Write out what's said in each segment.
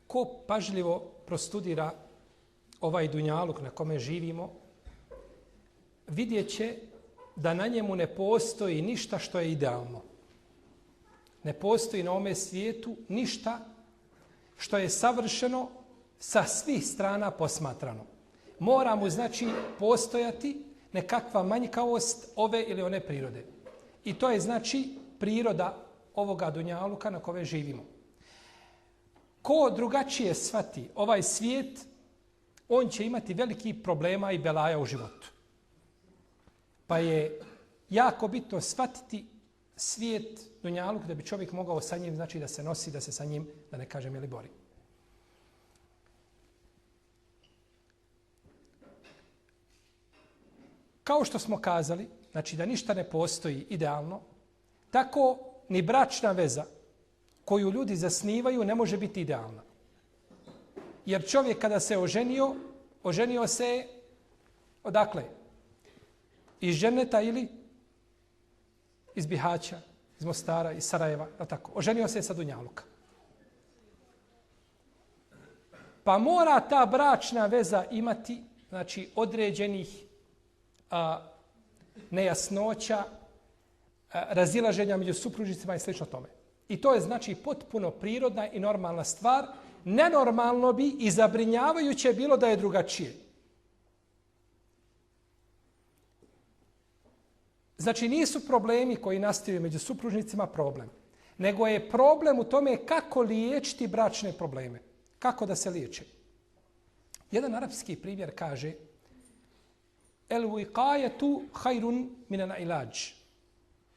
Ko pažljivo prostudira ovaj dunjaluk na kome živimo, vidjet će da na njemu ne postoji ništa što je idealno. Ne postoji na ovome svijetu ništa što je savršeno sa svih strana posmatrano. Mora mu znači postojati nekakva manjkavost ove ili one prirode. I to je znači priroda ovoga dunjaluka na kome živimo. Ko drugačije shvati ovaj svijet, on će imati velikih problema i belaja u životu. Pa je jako bitno shvatiti svijet, dunjaluk, da bi čovjek mogao sa njim, znači da se nosi, da se sa njim, da ne kažem, ili bori. Kao što smo kazali, znači da ništa ne postoji idealno, tako ni bračna veza koju ljudi zasnivaju ne može biti idealna. Jer čovjek kada se oženio se odakle? Iz Dženeta ili iz Bihaća, iz Mostara, iz Sarajeva, tako. Oženio se sa Dunjaluka. Pa mora ta bračna veza imati, znači, određenih nejasnoća, razilaženja među supružnicima i slično tome. I to je znači potpuno prirodna i normalna stvar. Nenormalno bi i zabrinjavajuće bilo da je drugačije. Znači nisu problemi koji nastaju među supružnicima problem, nego je problem u tome kako liječiti bračne probleme. Kako da se liječe. Jedan arapski primjer kaže: El wiqajetu hajrun minana ilađ.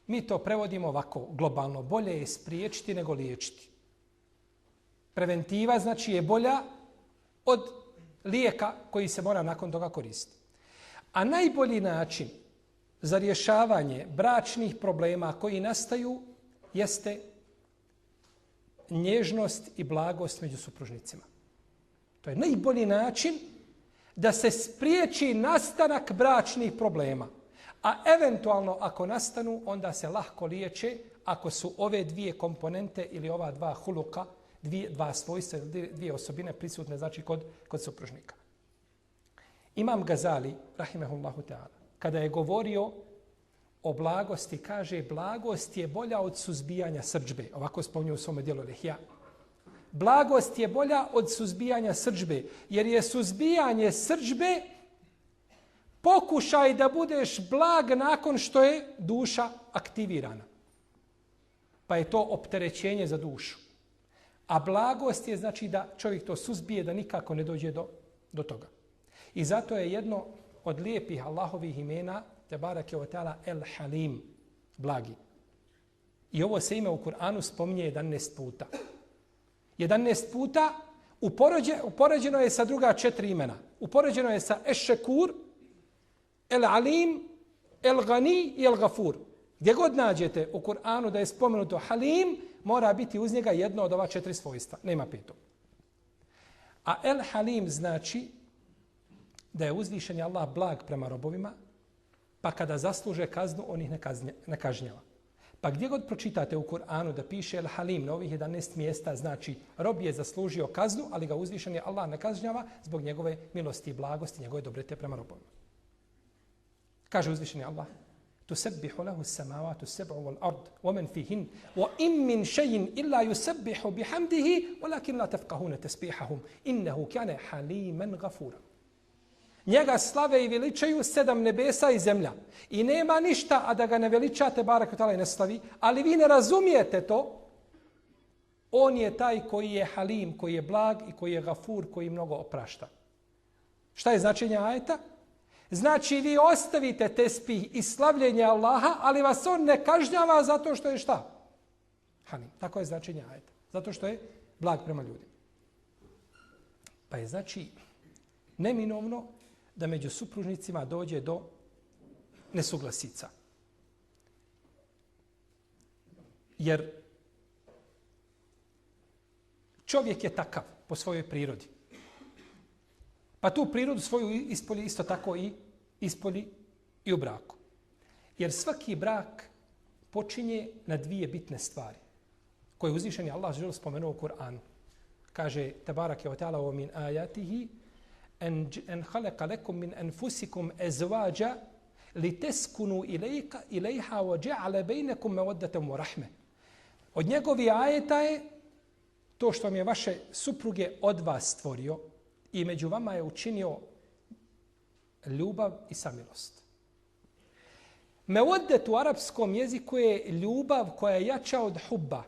Mi to prevodimo ovako, globalno. Bolje je spriječiti nego liječiti. Preventiva znači je bolja od lijeka koji se mora nakon toga koristiti. A najbolji način za rješavanje bračnih problema koji nastaju jeste nježnost i blagost među supružnicima. To je najbolji način da se spriječi nastanak bračnih problema. A eventualno ako nastanu, onda se lahko liječe ako su ove dvije komponente ili ova dva huluka, dva svojstva, dvije osobine prisutne, znači kod supružnika. Imam Gazali, rahimehullahu ta'ala, kada je govorio o blagosti, kaže: blagost je bolja od suzbijanja srdžbe. Ovako spominje u svome dijelu Lihja. Blagost je bolja od suzbijanja srdžbe, jer je suzbijanje srdžbe pokušaj da budeš blag nakon što je duša aktivirana. Pa je to opterećenje za dušu. A blagost je znači da čovjek to suzbije, da nikako ne dođe do toga. I zato je jedno od lijepih Allahovih imena, tebareke ve taala, El Halim, blagi. I ovo se ime u Kur'anu spominje 11 puta. 11 puta upoređeno je sa druga 4 imena. Upoređeno je sa Eš-Šekur, El Alim, El Gani i El Gafur. Gdje god nađete u Kur'anu da je spomenuto Halim, mora biti uz njega jedno od ova 4 svojstva. Nema peto. A El Halim znači da je uzvišen Allah blag prema robovima, pa kada zasluže kaznu, on ih ne kažnjava. Pa gdje god pročitate u Kur'anu da piše El Halim na ovih 11 mjesta, znači rob je zaslužio kaznu, ali ga uzvišen je Allah ne kažnjava zbog njegove milosti i blagosti, njegove dobrete prema robovima. Kaže uzvišeni Allah: Tusabbihu lahu as-samawati as-sab'u wal-ard wa man fihin wa in min shay'in illa yusabbihu bihamdihi walakin la tafqahuna tasbihahum innahu kana haliman ghafura. Njega slave i veličaju 7 nebesa i zemlja. I nema ništa, a da ga ne veličate, barak ta'ala, ne slavi, ali vi ne razumijete to. On je taj koji je halim, koji je blag i koji je gafur, koji mnogo oprašta. Šta je značenje ajeta? Znači vi ostavite tespih i slavljenje Allaha, ali vas on ne kažnjava zato što je šta? Halim. Tako je značenje ajeta. Zato što je blag prema ljudima. Pa je znači neminovno da među supružnicima dođe do nesuglasica. Jer čovjek je takav po svojoj prirodi. Pa tu prirodu svoju ispolji isto tako i ispolji i u braku. Jer svaki brak počinje na 2 bitne stvari koje uzvišeni Allah želi spomenuo u Kur'anu. kaže Tebarake wa ta'ala wa min ajatihi en khalaqa lakum min anfusikum azwaja liteskunu ilayha wa ja'ala bainakum mawaddatan wa rahme. Od njegovih ajeta je to što vam je vaše supruge od vas stvorio i među vama je učinio ljubav i samilost. Mevoddet u arapskom jeziku je ljubav koja je jača od hubba.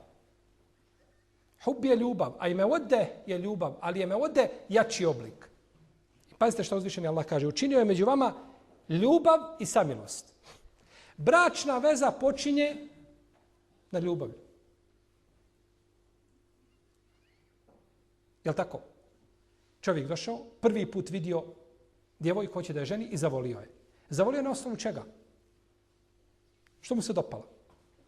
Hub je ljubav, a i mevodde je ljubav, ali je mevodde jači oblik. Pazite što uzvišeni Allah kaže. Učinio je među vama ljubav i samilost. Bračna veza počinje na ljubavi. Jel' tako? Čovjek došao, prvi put vidio djevojku, hoće da je ženi i zavolio je. Zavolio je na osnovu čega? Što mu se dopalo?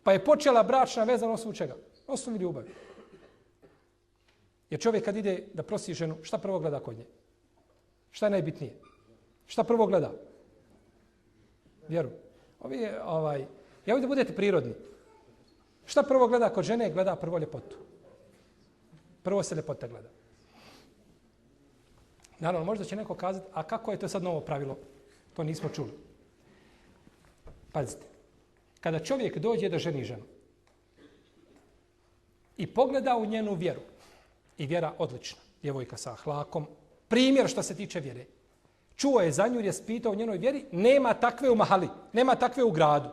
Pa je počela bračna veza na osnovu čega? Na osnovu ljubavi. Jer čovjek kad ide da prosi ženu, šta prvo gleda kod nje? Šta je najbitnije? Šta prvo gleda? Vjeru. Ja da budete prirodni. Šta prvo gleda kod žene? Gleda prvo ljepotu. Prvo se ljepota gleda. Naravno, možda će neko kazati, a kako je to sad novo pravilo? To nismo čuli. Pazite. Kada čovjek dođe da ženi ženu i pogleda u njenu vjeru, i vjera odlična, djevojka sa ahlakom, primjer što se tiče vjere. Čuo je za nju jer je spitao u njenoj vjeri, nema takve u mahali, nema takve u gradu.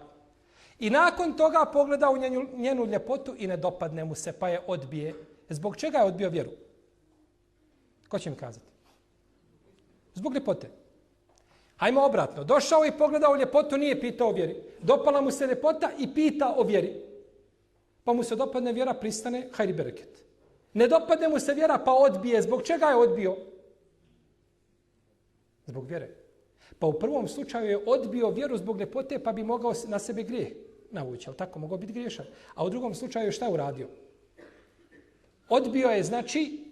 I nakon toga pogleda u njenu ljepotu i ne dopadne mu se, pa je odbije. Zbog čega je odbio vjeru? Ko će mi kazati? Zbog ljepote. Hajmo obratno. Došao i pogledao ljepotu, nije pitao o vjeri. Dopala mu se ljepota i pita o vjeri. Pa mu se dopadne vjera, pristane, hajri bereket. Ne dopadne mu se vjera, pa odbije. Zbog čega je odbio? Zbog vjere. Pa u prvom slučaju je odbio vjeru zbog ljepote, pa bi mogao na sebe grijeh navući. Ali tako, mogao biti griješan. A u drugom slučaju šta je uradio? Odbio je, znači,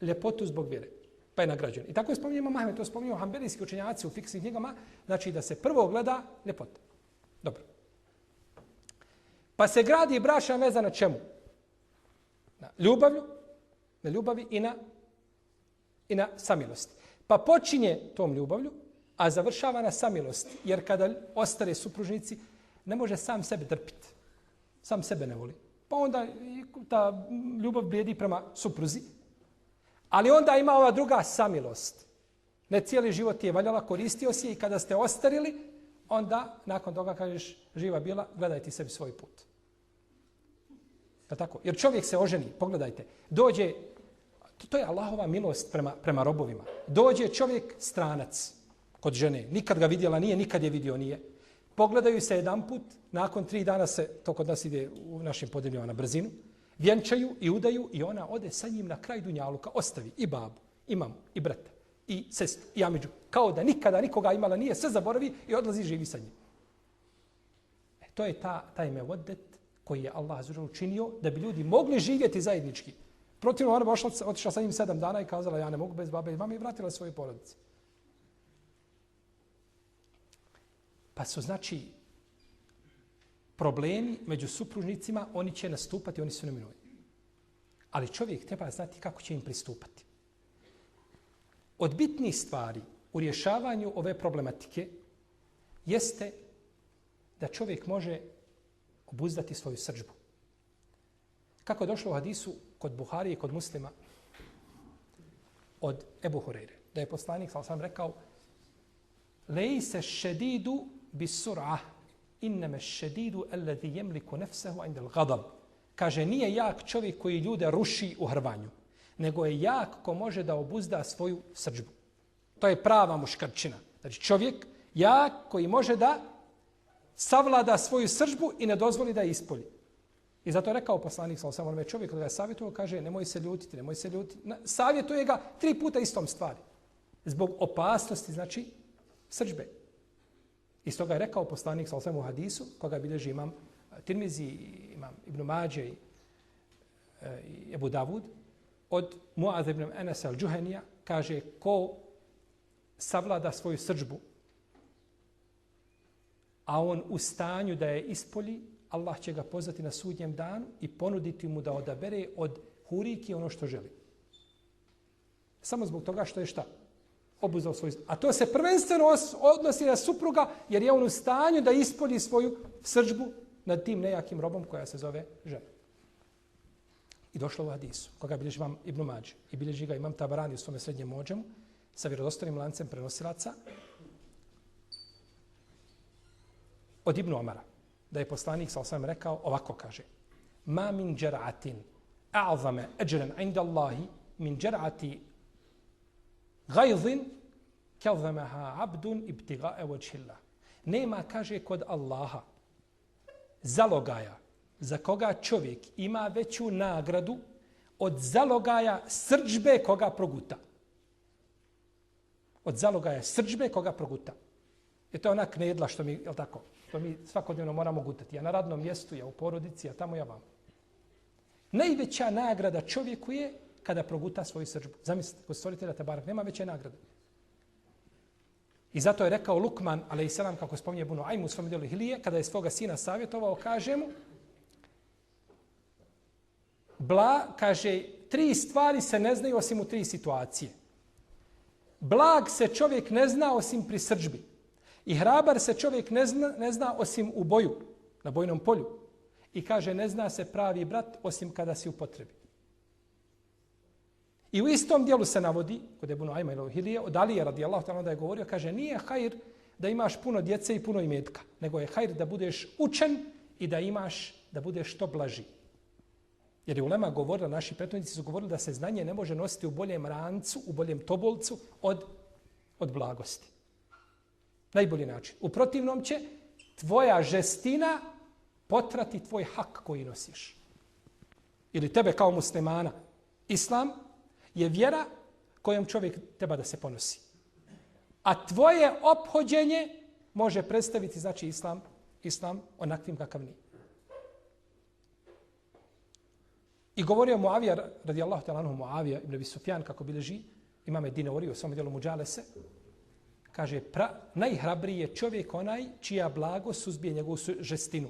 ljepotu zbog vjere. Pa je nagrađen. I tako je spominjao Imam Ahmed, to spominjao hanbelijski učenjaci u fiksnim knjigama, znači da se prvo gleda ljepota. Dobro. Pa se gradi bračna veza na čemu? Na ljubavi i na samilosti. Pa počinje tom ljubavlju, a završava na samilosti. Jer kada ostare supružnici, ne može sam sebe trpiti. Sam sebe ne voli. Pa onda ta ljubav blijedi prema supruzi. Ali onda ima ova druga samilost. Ne cijeli život je valjala, koristio si je i kada ste ostarili, onda nakon toga kažeš živa bila, gledaj ti sebi svoj put. Da tako? Jer čovjek se oženi, pogledajte, dođe, to je Allahova milost prema robovima. Dođe čovjek stranac kod žene, nikad ga vidjela nije, nikad je vidio nije. Pogledaju se jedanput, nakon 3 dana se, to kod nas ide u našim podnebljama na brzinu, vjenčaju i udaju i ona ode sa njim na kraj dunjaluka, ostavi i babu, i mamu, i brata, i sestru, i amidžu, kao da nikada nikoga imala nije, sve zaboravi i odlazi živi sa njim. To je taj mevoddet koji je Allah učinio da bi ljudi mogli živjeti zajednički. Protivno, ona bi otišla sa njim 7 dana i kazala ja ne mogu bez babe i mame i vratila svoje porodice. Pa su znači problemi među supružnicima, oni će nastupati, oni su neminovni. Ali čovjek treba znati kako će im pristupati. Od bitnih stvari u rješavanju ove problematike jeste da čovjek može obuzdati svoju srdžbu. Kako je došlo u hadisu kod Buharije i kod Muslima od Ebu Hureyre, da je poslanik sam rekao lejse šedidu bis sur'ah, inneme šedidu alladhi jemliku nefsehu indel gadab. Kaže, nije jak čovjek koji ljude ruši u hrvanju, nego je jak ko može da obuzda svoju srdžbu. To je prava muškarčina. Znači čovjek jak koji može da savlada svoju srdžbu i ne dozvoli da je ispolji. I zato je rekao poslanik sallallahu alejhi ve sellem, čovjek kada ga savjetovao, kaže nemoj se ljutiti. Savjetuje ga 3 puta istom stvari. Zbog opasnosti, znači, srdžbe. I stoga je rekao poslanik sallallahu alejhi ve sellem u hadisu, koga bilježi imam Tirmizi, imam Ibn Mađe i Ebu Davud, od Muaz ibn Enes al-Džuhenija, kaže, ko savlada svoju srdžbu, a on u stanju da je ispolji, Allah će ga pozvati na sudnjem danu i ponuditi mu da odabere od huriki ono što želi. Samo zbog toga što je šta? Obuzao svoju... A to se prvenstveno odnosi na supruga jer je on u stanju da ispolji svoju srdžbu nad tim nejakim robom koja se zove žena. I došlo u hadisu, koga bilježi imam Ibn Mađe i bilježi ga imam Tabarani u svome srednjem mođemu sa vjerodostojnim lancem prenosilaca od Ibn Omara, da je poslanik sa osam rekao, ovako kaže: Ma min džer'atin a'zame ajran inda Allahi min džer'ati gajzin kelzamaha abdun ibtiga'a wajhillah. Nema, kaže, kod Allaha zalogaja za koga čovjek ima veću nagradu od zalogaja srdžbe koga proguta. Od zalogaja srdžbe koga proguta. I to je ona knedla što mi, je li tako? To mi svakodnevno moramo gutati. Ja na radnom mjestu, ja u porodici, ja tamo, ja vam. Najveća nagrada čovjeku je kada proguta svoju srdžbu. Zamislite, kod stvoritelja Tebarak nema veće nagrade. I zato je rekao Lukman, alejselam, kako spominje Ibn Ajm u svom djelu Hilije, kada je svoga sina savjetovao, kaže mu, kaže, 3 stvari se ne znaju osim u 3 situacije. Blag se čovjek ne zna osim pri srdžbi. I hrabar se čovjek ne zna osim u boju, na bojnom polju. I kaže, ne zna se pravi brat osim kada si u potrebi. I u istom dijelu se navodi, kod Ibn Ajma ili Hilije, od Alije radijallahu ta'ala da je govorio, kaže, nije hajr da imaš puno djece i puno imetka, nego je hajr da budeš učen i da budeš što blaži. Jer je ulema govorila, naši prethodnici su govorili da se znanje ne može nositi u boljem rancu, u boljem tobolcu od blagosti. Najbolji način. U protivnom će tvoja žestina potrati tvoj hak koji nosiš. Ili tebe kao muslimana. Islam je vjera kojom čovjek treba da se ponosi. A tvoje ophođenje može predstaviti, znači, islam onakvim kakav nije. I govorio Muavija, radijallahu ta'ala anhu, Muavija ibn Abi Sufjan, kako bilježi, ima Medine Ori u svom djelu Muđalese, kaže, najhrabriji je čovjek onaj čija blago suzbije njegovu žestinu.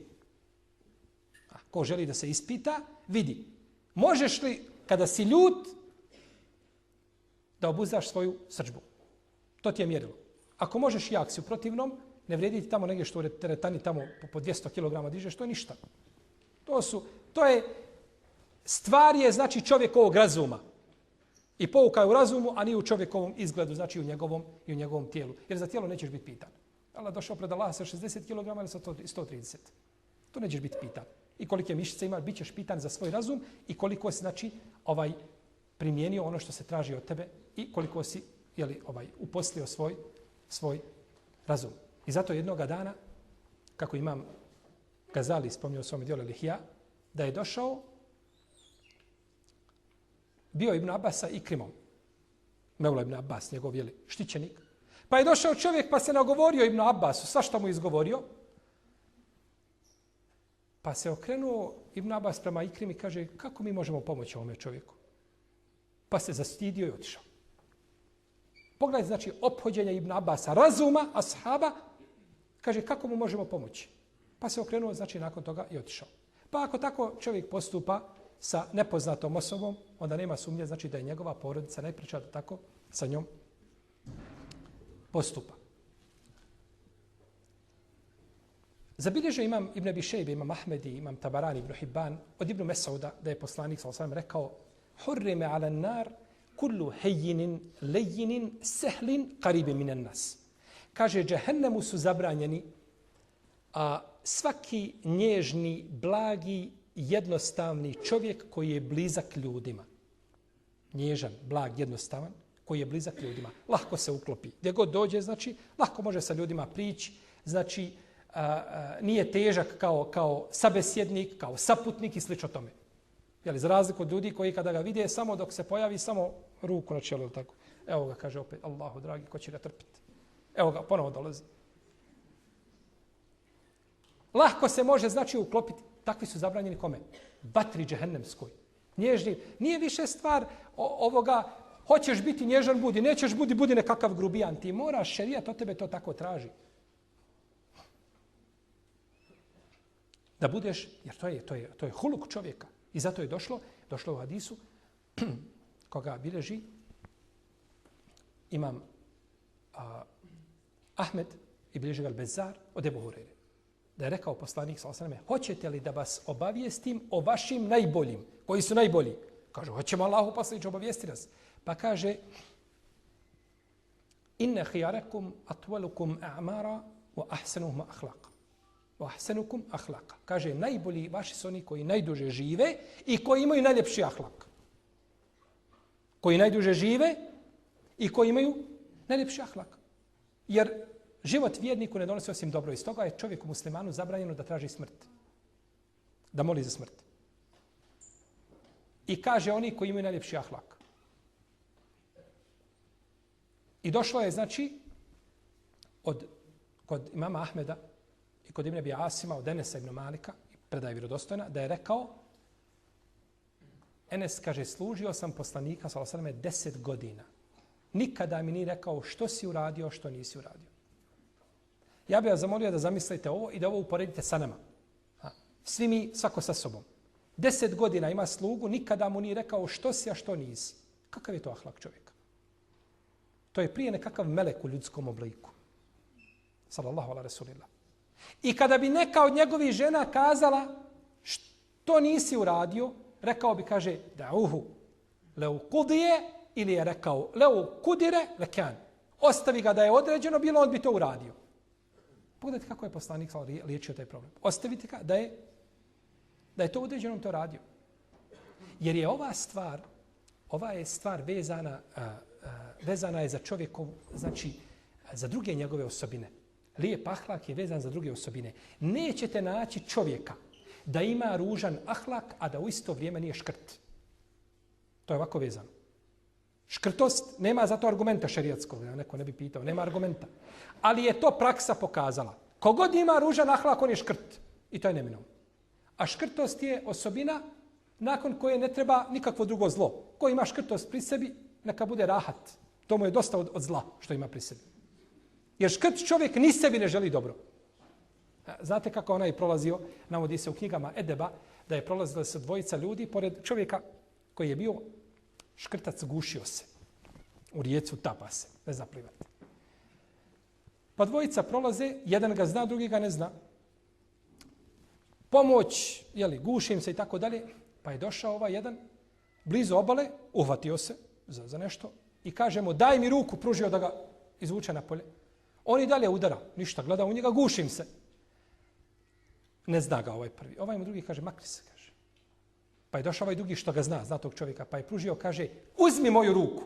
A ko želi da se ispita, vidi. Možeš li, kada si ljut, da obuzdaš svoju srdžbu? To ti je mjerilo. Ako možeš, jak si. U protivnom, ne vrijedi ti tamo negdje što u teretani tamo po 200 kg dižeš, to je ništa. To je stvar je, znači, čovjekovog razuma. I pouka je u razumu, a nije u čovjekovom izgledu, znači u njegovom tijelu. Jer za tijelo nećeš biti pitan. Allah došao pred Allaha sa 60 kg ili sa 130. To nećeš biti pitan. I kolike mišice ima, bit ćeš pitan za svoj razum i koliko si, znači, primijenio ono što se traži od tebe i koliko si uposlio svoj razum. I zato jednoga dana, kako imam Gazali spomnio u svom djelu Lihija, da je došao, bio Ibn Abbas sa Ikrimom. Mevla Ibn Abbas, njegov štićenik. Pa je došao čovjek pa se nagovorio Ibn Abbasu, svašta mu izgovorio. Pa se okrenuo Ibn Abbas prema Ikrimi i kaže, kako mi možemo pomoći ovome čovjeku? Pa se zastidio i otišao. Pogledajte, znači, ophođenje Ibn Abbasa, razuma, ashaba, kaže, kako mu možemo pomoći? Pa se okrenuo, znači, nakon toga i otišao. Pa ako tako čovjek postupa sa nepoznatom osobom, onda nema sumnje, znači, da je njegova porodica najpreča da tako sa njom postupa. Zabilježio imam Ibn Abi Šejbe, imam Ahmedi, imam Tabarani, Ibn Hibban, od Ibn Mesauda, da je poslanik sallallahu alejhi ve sellem rekao: "Hurrime ala nar kullu hayyinin layyin sahlin qaribin min nas." Kaže, džehennemu su zabranjeni svaki nježni, blagi, jednostavni čovjek koji je blizak ljudima. Nježan, blag, jednostavan, koji je blizak ljudima. Lahko se uklopi. Gdje god dođe, znači, lahko može sa ljudima prići, znači, nije težak kao sabesjednik, kao saputnik i slično tome. Jeli, za razliku od ljudi koji kada ga vide, samo dok se pojavi, samo ruku na čelu, tako. Evo ga, kaže opet, Allahu dragi, ko će ga trpiti? Evo ga, ponovo dolazi. Lahko se može, znači, uklopiti. Takvi su zabranjeni kome? Vatri džehennemskoj. Nježni. Nije više stvar ovoga, hoćeš biti nježan, budi, nećeš budi nekakav grubijan. Ti moraš, šerijat od tebe to tako traži. Da budeš, jer to je huluk čovjeka. I zato je došlo u hadisu, koga bilježi imam Ahmed i bilježi ga Bezar od Ebu Hureyre. Da je rekao poslanik sallallahu alejhi ve selleme: "Hoćete li da vas obavijestim o vašim najboljim?" Koji su najbolji? Kažu: "Hoćemo, Allahu poslanice, obavijesti nas." Pa kaže: "Inna khiyarakum atwalukum a'mara wa ahsanuhum akhlaqa." Wa ahsanukum akhlaqa. Kaže: "Najbolji vaši su oni koji najduže žive i koji imaju najljepši ahlak." Koji najduže žive i koji imaju najljepši ahlak. Jer život vjerniku ne donosi osim dobro. Iz toga je čovjeku muslimanu zabranjeno da traži smrt. Da moli za smrt. I kaže oni koji imaju najljepši ahlak. I došlo je, znači, kod imama Ahmeda i kod Ibn Abi Asima, od Enesa ibn Malika, predaje vjerodostojna, da je rekao, Enes kaže: "Služio sam poslanika sallallahu alejhi ve selleme 10 godina. Nikada mi nije rekao što si uradio, što nisi uradio." Ja bih vas zamolio da zamislite ovo i da ovo uporedite sa nama. Svi mi, svako sa sobom. 10 godina ima slugu, nikada mu nije rekao što si, a što nisi. Kakav je to ahlak čovjeka? To je prije nekakav melek u ljudskom obliku. Sallallahu ala Rasulillah. I kada bi neka od njegovih žena kazala što nisi uradio, rekao bi, kaže, da'uhu leu kudije, ili je rekao leu kudire lekan. Ostavi ga da je određeno bilo, on bi to uradio. Pogledajte kako je poslanik liječio taj problem. Ostavite ga da je to određeno, on to radio. Jer je ova je stvar vezana je za čovjekov, znači za druge njegove osobine. Lijep ahlak je vezan za druge osobine. Nećete naći čovjeka da ima ružan ahlak, a da u isto vrijeme nije škrt. To je ovako vezano. Škrtost, nema za to argumenta šerijatskog, neko ne bi pitao, nema argumenta. Ali je to praksa pokazala. Kogod ima ružan ahlak, on je škrt. I to je neminovno. A škrtost je osobina nakon koje ne treba nikakvo drugo zlo. Ko ima škrtost pri sebi, neka bude rahat. To mu je dosta od zla što ima pri sebi. Jer škrt čovjek ni sebi ne želi dobro. Znate kako onaj prolazio, navodi se u knjigama Edeba, da je prolazila se dvojica ljudi pored čovjeka koji je bio škrtac, gušio se. U rijecu tapa se, ne zna plivati. Pa dvojica prolaze, jedan ga zna, drugi ga ne zna. Pomoć, gušim se i tako dalje. Pa je došao ovaj jedan blizu obale, uhvatio se za nešto i kaže mu: "Daj mi ruku", pružio da ga izvuče napolje. On i dalje udara, ništa, gleda u njega, gušim se. Ne zna ga ovaj prvi. Ovaj mu drugi kaže: "Makri se", kaže. Pa je došao ovaj drugi što ga zna tog čovjeka, pa je pružio, kaže: "Uzmi moju ruku."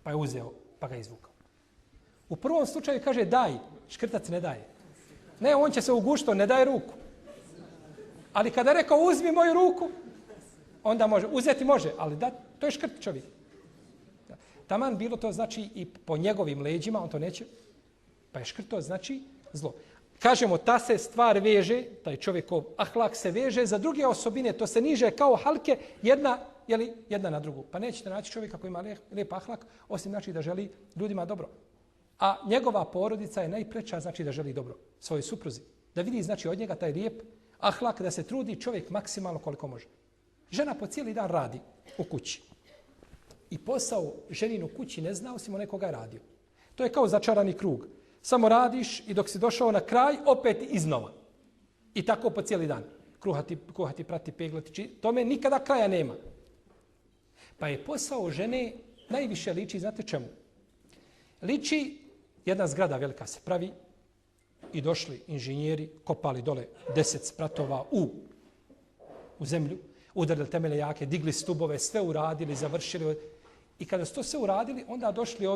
Pa je uzeo, pa ga izvukao. U prvom slučaju kaže: "Daj", škrtac ne daje. Ne, on će se ugušiti, ne daje ruku. Ali kada je rekao: "Uzmi moju ruku", onda može, uzeti može, ali da, to je škrt čovjek. Taman bilo to znači i po njegovim leđima, on to neće. Pa je škrt, to znači zlo. Kažemo, ta se stvar veže, taj čovjekov ahlak se veže za druge osobine, to se niže kao halke, jedna na drugu. Pa nećete naći čovjeka koji ima lijep ahlak, osim znači da želi ljudima dobro. A njegova porodica je najpreča, znači da želi dobro svojoj supruzi. Da vidi, znači, od njega taj lijep ahlak, da se trudi čovjek maksimalno koliko može. Žena po cijeli dan radi u kući. I posao ženin u kući ne zna, osim onaj koga je radio. To je kao začarani krug. Samo radiš i dok si došao na kraj, opet iznova. I tako po cijeli dan. Kuhati, prati, peglati, tome nikada kraja nema. Pa je posao žene najviše liči, znate čemu? Liči, jedna zgrada velika se pravi i došli inženjeri, kopali dole 10 spratova u zemlju, udarili temelje jake, digli stubove, sve uradili, završili. I kada su to sve uradili, onda došli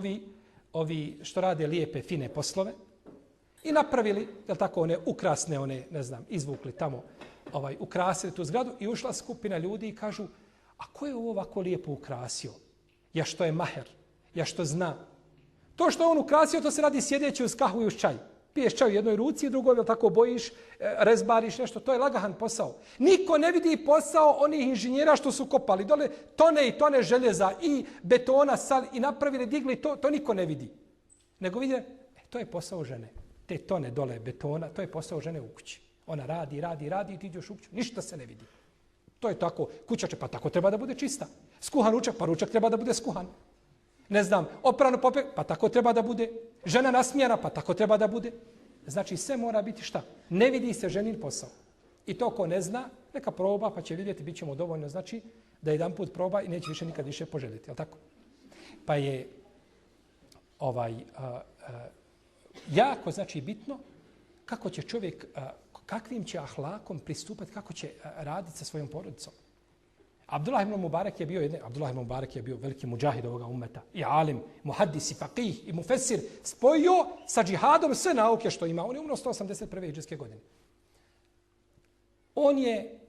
ovi što rade lijepe, fine poslove i napravili, one ukrasne, izvukli tamo, ukrasili tu zgradu i ušla skupina ljudi i kažu: "A ko je ovo ovako lijepo ukrasio? Ja što je maher, ja što zna." To što je on ukrasio, to se radi sjedeći uz kahvu i uz čaj. Piješ čaj u jednoj ruci, u drugoj, tako bojiš, rezbariš nešto, to je lagahan posao. Niko ne vidi posao onih inženjera što su kopali dole tone i tone željeza i betona, sal i napravili, digli, to niko ne vidi. Nego vidi, to je posao žene. Te tone dole betona, to je posao žene u kući. Ona radi i ti ideš u kuću, ništa se ne vidi. To je tako, kuća će, pa tako treba da bude čista. Skuhan ručak, pa ručak treba da bude skuhan. Ne znam, oprano popek, pa tako treba da bude. Žena nasmijana, pa tako treba da bude. Znači sve mora biti šta? Ne vidi se ženin posao. I to ko ne zna, neka proba pa će vidjeti, bit će mu dovoljno. Znači da jedan put proba i neće više nikad više poželjeti. Je li tako? Pa je jako znači bitno kako će čovjek, kakvim će ahlakom pristupati, kako će raditi sa svojom porodicom. Abdullah ibn Mubarak je bio veliki muđahid ovoga ummeta. I alim, muhaddis, i faqih, i mufesir. Spojio sa džihadom sve nauke što ima. On je umro 181. hidžrske godine. On je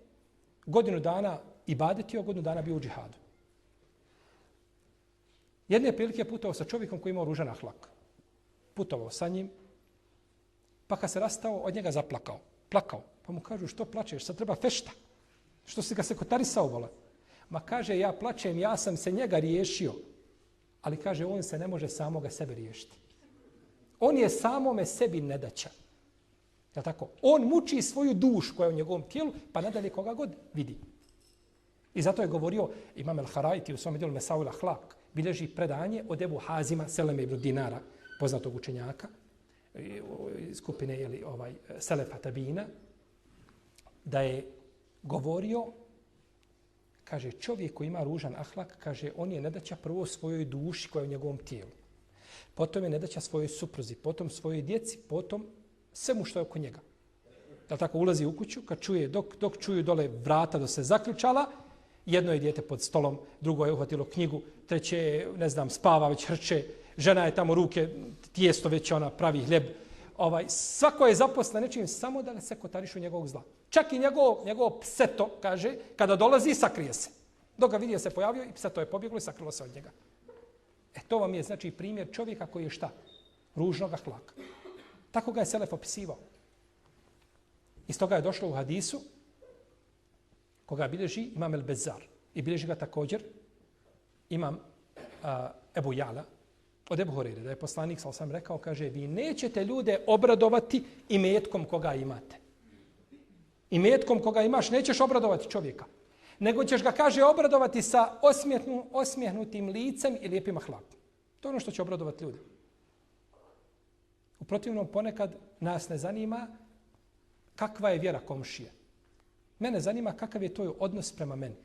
godinu dana ibadetio, godinu dana bio u džihadu. Jedne prilike putovao sa čovjekom koji imao ružan ahlak. Putovao sa njim, pa kad se rastao, od njega zaplakao. Plakao. Pa mu kažu, što plačeš? Sad treba fešta. Što si ga sekotarisao, vole? Ma kaže, ja plačem, ja sam se njega riješio. Ali kaže, on se ne može samoga sebe riješiti. On je samome sebi nedaća. Je tako? On muči svoju dušu koja je u njegovom tijelu, pa nadalje koga god vidi. I zato je govorio Imam al-Harajti u svom djelu Mesaul Ahlak, bilježi predanje od Ebu Hazima, Seleme ibn Dinara, poznatog učenjaka, skupine Selefa Tabina, da je govorio, kaže, čovjek koji ima ružan ahlak, kaže, on je nedaća prvo svojoj duši koja je u njegovom tijelu. Potom je nedaća svojoj supruzi, potom svojoj djeci, potom svemu što je oko njega. Da tako ulazi u kuću, kad čuje, dok čuju dole vrata da se zaključala, jedno je dijete pod stolom, drugo je uhvatilo knjigu, treće je, ne znam, spava, već hrče, žena je tamo ruke, tijesto već ona pravi hljeb. Svako je zaposlen nečim samo da se kotarišu njegovog zla. Čak i njegov pseto, kaže, kada dolazi, sakrije se. Dok ga vidio se pojavio i pseto je pobjeglo i sakrilo se od njega. To vam je znači primjer čovjeka koji je šta? Ružnog ahlaka. Tako ga je Selef opisivao. Iz toga je došlo u hadisu koga bilježi Imam el-Bezzar. I bilježi ga također Imam Ebu Jala od Ebu Hureyre, da je poslanik sam rekao, kaže, vi nećete ljude obradovati imetkom koga imate. Imetkom koga imaš nećeš obradovati čovjeka, nego ćeš ga, kaže, obradovati sa osmjehnutim licem i lijepim ahlakom. To je ono što će obradovati ljude. U protivnom ponekad nas ne zanima kakva je vjera komšije. Mene zanima kakav je to odnos prema meni.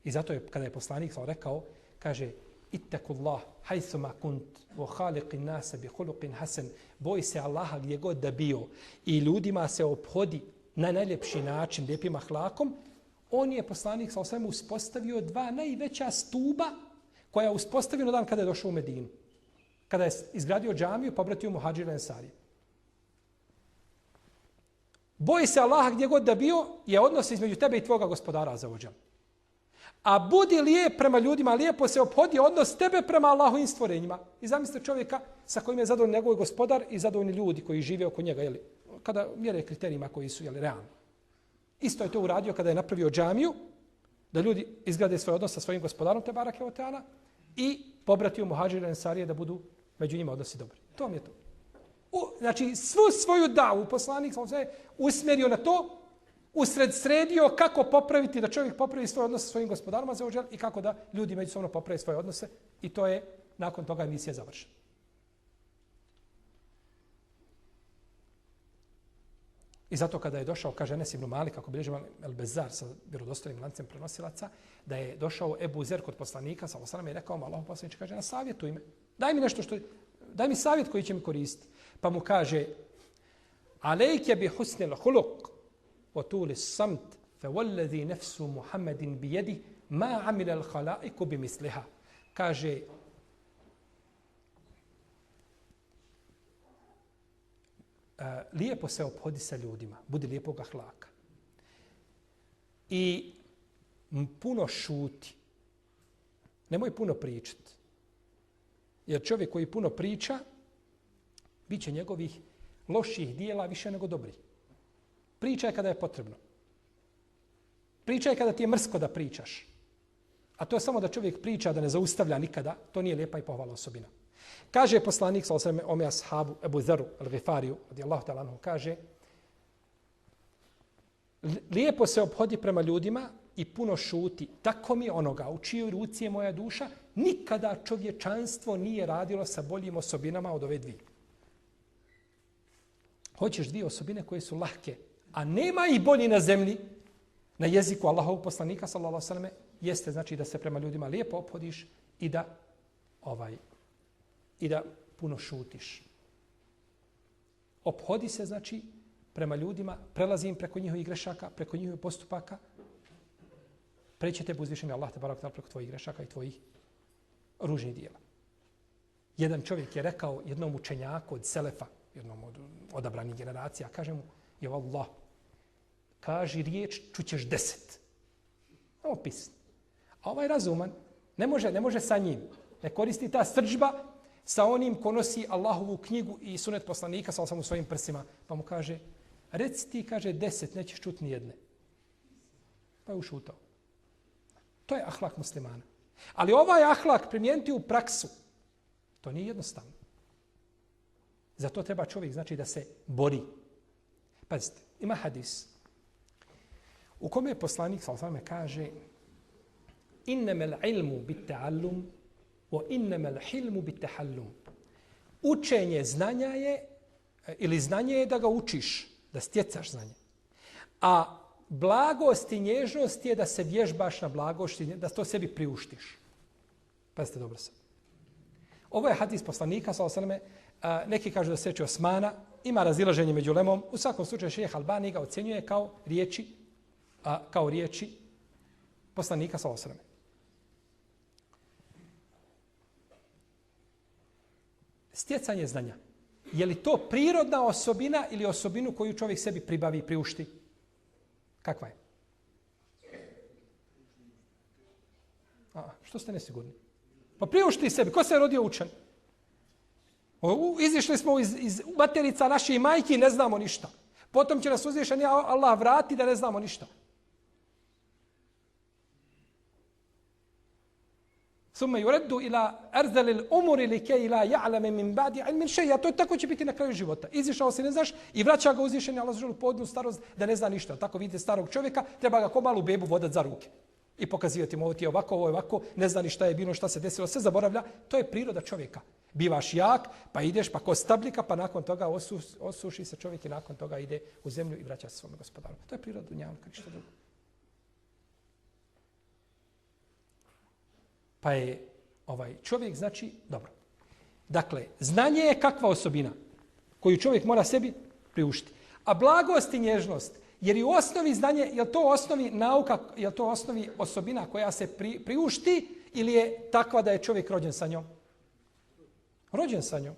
I zato je, kada je poslanik rekao, kaže, ittakullah hajthuma kunt wa khaliqin nas bi khuluqin hasan, boj se Allaha gdje god da bio i ljudima se ophodi na najljepši način, lijepim ahlakom. On je poslanik sa osvijem uspostavio dva najveća stuba koja je uspostavio na dan kada je došao u Medinu. Kada je izgradio džamiju, pobratio muhadžire ensarije. Boj se Allaha gdje god da bio je odnos između tebe i tvoga gospodara azza. A budi lijep prema ljudima, lijepo se ophodi odnos tebe prema Allahovim stvorenjima. I zamislite čovjeka sa kojim je zadovoljni njegov gospodar i zadovoljni ljudi koji žive oko njega, jeli, kada mjere kriterijima koji su realni. Isto je to uradio kada je napravio džamiju, da ljudi izgrade svoj odnos sa svojim gospodarom, te barake o teana, i pobratio muhadžire ensarije da budu među njima odnosi dobri. To vam je to. Znači, svu svoju davu poslanik se usmjerio na to, sredio kako popraviti, da čovjek popravi svoj odnos sa svojim gospodarom i kako da ljudi međusobno popravi svoje odnose. I to je, nakon toga, misija završena. I zato kada je došao, kaže Enes ibn Malik, kako bilježi el-Bezzar sa vjerodostojnim lancem prenosilaca, da je došao Ebu Zer kod poslanika, sallallahu alejhi ve sellem, i rekao mu, Allahov poslaniče, kaže, na savjetuj me. Daj mi savjet koji će mi koristiti. Pa mu kaže, alejke bi husnil huluk, وطول الصمت فوالذي نفس محمد بيده ما عمل الخلائق بمثلها. Kaže, lijepo se ophodi sa ljudima, budi lijepog ahlaka. I puno šuti. Nemoj puno pričati. Jer čovjek koji puno priča, bit će njegovih loših dijela više nego dobrih. Pričaj kada je potrebno. Pričaj kada ti je mrsko da pričaš. A to je samo da čovjek priča, da ne zaustavlja nikada. To nije lijepa i pohvalna osobina. Kaže poslanik sallallahu alejhi ve sellem ome ashabu Ebu Zaru al-Gifariju, radijallahu ta'ala anhu, kaže, lijepo se ophodi prema ljudima i puno šuti, tako mi onoga u čijoj ruci je moja duša, nikada čovječanstvo nije radilo sa boljim osobinama od ove dvije. Hoćeš dvije osobine koje su lahke, a nema ih bolji na zemlji, na jeziku Allahovog poslanika, sallallahu alejhi ve selleme, jeste znači da se prema ljudima lijepo ophodiš i da puno šutiš. Ophodi se znači prema ljudima, prelazi im preko njihovih grešaka, preko njihovih postupaka, preće te uzvišeni Allah te barak preko tvojih grešaka i tvojih ružnih dijela. Jedan čovjek je rekao jednom učenjaku od selefa, jednom od odabranih generacija, kaže mu, je Allah, kaži riječ, čućeš 10. Opis. A ovaj razuman ne može sa njim. Ne koristi ta srdžba sa onim ko nosi Allahovu knjigu i sunet poslanika sa u svojim prsima. Pa mu kaže, reci ti, kaže, 10, nećeš čuti ni jedne. Pa je ušutao. To je ahlak muslimana. Ali ovaj ahlak primijeniti u praksu, to nije jednostavno. Zato treba čovjek znači da se bori. Pazite, ima hadis u kome je poslanik sallallahu kaže innamal ilmu bitta'allum wa innamal hilmu bittahallum. Učenje znanja je, ili znanje je da ga učiš, da stjecaš znanje. A blagost i nježnost je da se vježbaš na blagost, da to sebi priuštiš. Pazite dobro sad. Ovo je hadis poslanika, neki kažu da se reči Osmana, ima razilaženje među ulemom. U svakom slučaju šejh Albani ga ocjenjuje kao riječi poslanika sallallahu. Stjecanje znanja. Je li to prirodna osobina ili osobinu koju čovjek sebi pribavi i priušti? Kakva je? Što ste nesigurni? Pa priušti sebi. Ko se je rodio učen? Izišli smo iz materica naših majki i ne znamo ništa. Potom će nas uzvišeni Allah vrati da ne znamo ništa. Summa yuraddu ila arzalil umuri likay la ya'lam min ba'di ilmin shay'a. To tako će biti na kraju života. Izišao si ne znaš i vraća ga uzvišeni Allah dželle podnu starost da ne zna ništa. Tako vidite starog čovjeka, treba ga ko malu bebu vodati za ruke i pokazivati mu ovo ti je ovako, ovo je ovako, ne zna ni šta je bilo, šta se desilo, sve zaboravlja. To je priroda čovjeka. Bivaš jak, pa ideš, pa ko stabljika, pa nakon toga osuši se čovjek i nakon toga ide u zemlju i vraća se svome gospodaru. To je priroda dunjalka, ništa drugo. Pa je čovjek znači, dobro. Dakle, znanje je kakva osobina koju čovjek mora sebi priuštiti. A blagost i nježnost, jer i u osnovi znanje, je li to osnovi nauka, je li to osnovi osobina koja se priušti ili je takva da je čovjek rođen sa njom? Rođen sa njom.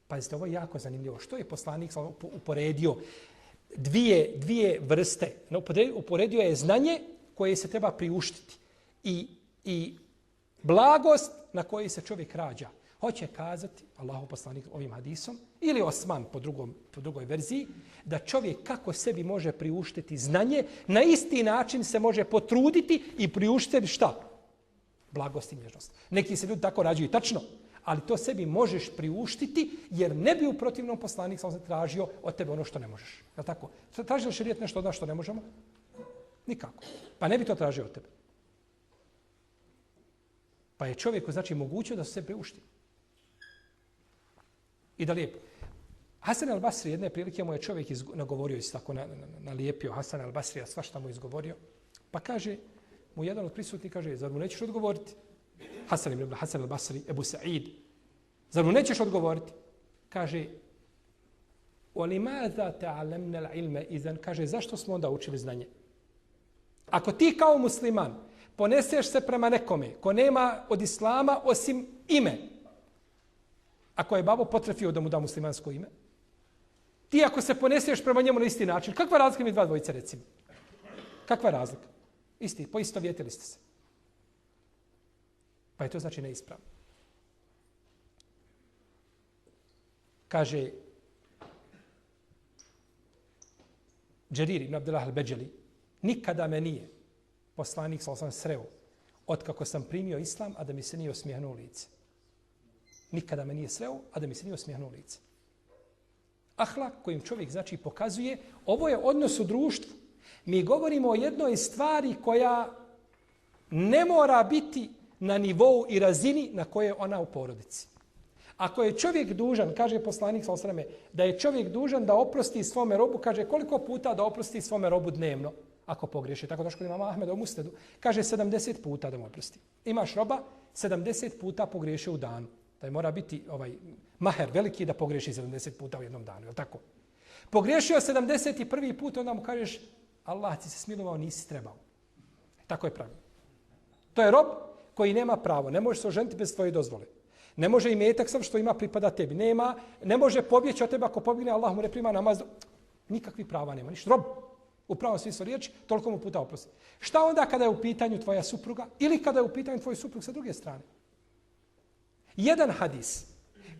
Pazite, ovo je jako zanimljivo. Što je poslanik uporedio? Dvije vrste. Uporedio je znanje koje se treba priuštiti i blagost na kojoj se čovjek rađa. Hoće kazati, Allahu poslanik ovim hadisom, ili Osman po drugoj verziji, da čovjek kako sebi može priuštiti znanje, na isti način se može potruditi i priuštiti šta? Blagost i nježnost. Neki se ljudi tako rađaju, tačno, ali to sebi možeš priuštiti, jer ne bi u protivnom poslanik sam tražio od tebe ono što ne možeš. Je tako? Traži li šerijat nešto od nas što ne možemo? Nikako. Pa ne bi to tražio od tebe. Pa je čovjeku znači moguće da se priušti. I da lijepo. Hasan al-Basri jedne prilike mu je čovjek nagovorio i tako nalijepio Hasan al-Basri, a svašta mu izgovorio. Pa kaže mu jedan od prisutnih, kaže, zar mu nećeš odgovoriti? Hasan al-Basri, Ebu Sa'id, zar mu nećeš odgovoriti? Kaže, وَلِمَاذَا تَعَلَمْنَا الْعِلْمَ إِذَنْ kaže, zašto smo onda učili znanje? Ako ti kao musliman poneseš se prema nekome ko nema od islama osim ime, ako je babo potrefio da mu da muslimansko ime, ti ako se poneseš prema njemu na isti način, kakva razlika mi dva dvojice recimo? Kakva je razlika? Isti, poistovjetili ste se. Pa je to znači neispravno. Kaže Džerir ibn Abdullah al-Beđeli, nikada me nije poslanik sam sreo otkako sam primio islam, a da mi se nije osmijehnuo lice. Nikada me nije sreo, a da mi se nije osmijehnuo lice. Ahlak kojim čovjek znači pokazuje, ovo je odnos u društvu. Mi govorimo o jednoj stvari koja ne mora biti na nivou i razini na koje je ona u porodici. Ako je čovjek dužan, kaže poslanik sallallahu alejhi ve selleme, da je čovjek dužan da oprosti svome robu, kaže koliko puta da oprosti svome robu dnevno ako pogriješi. Tako došlo imam Ahmed u Musnedu, kaže 70 puta da mu oprosti. Imaš roba 70 puta pogriješi u danu. Da mora biti maher veliki da pogriješi 70 puta u jednom danu, je li tako? Pogriješio 71. put, onda mu kažeš Allah ti se smilovao, nisi trebao. Tako je pravilo. To je rob koji nema pravo, ne može se oženiti bez tvoje dozvole. Ne može imetak sam što ima pripada tebi. Ne može pobjeći od tebe ako pobjegne, Allah mu ne prima namaz. Nikakvih prava nema, ništa. Rob, u pravom smislu riječi, toliko mu puta oprosti. Šta onda kada je u pitanju tvoja supruga ili kada je u pitanju tvoj suprug sa druge strane? Jedan hadis.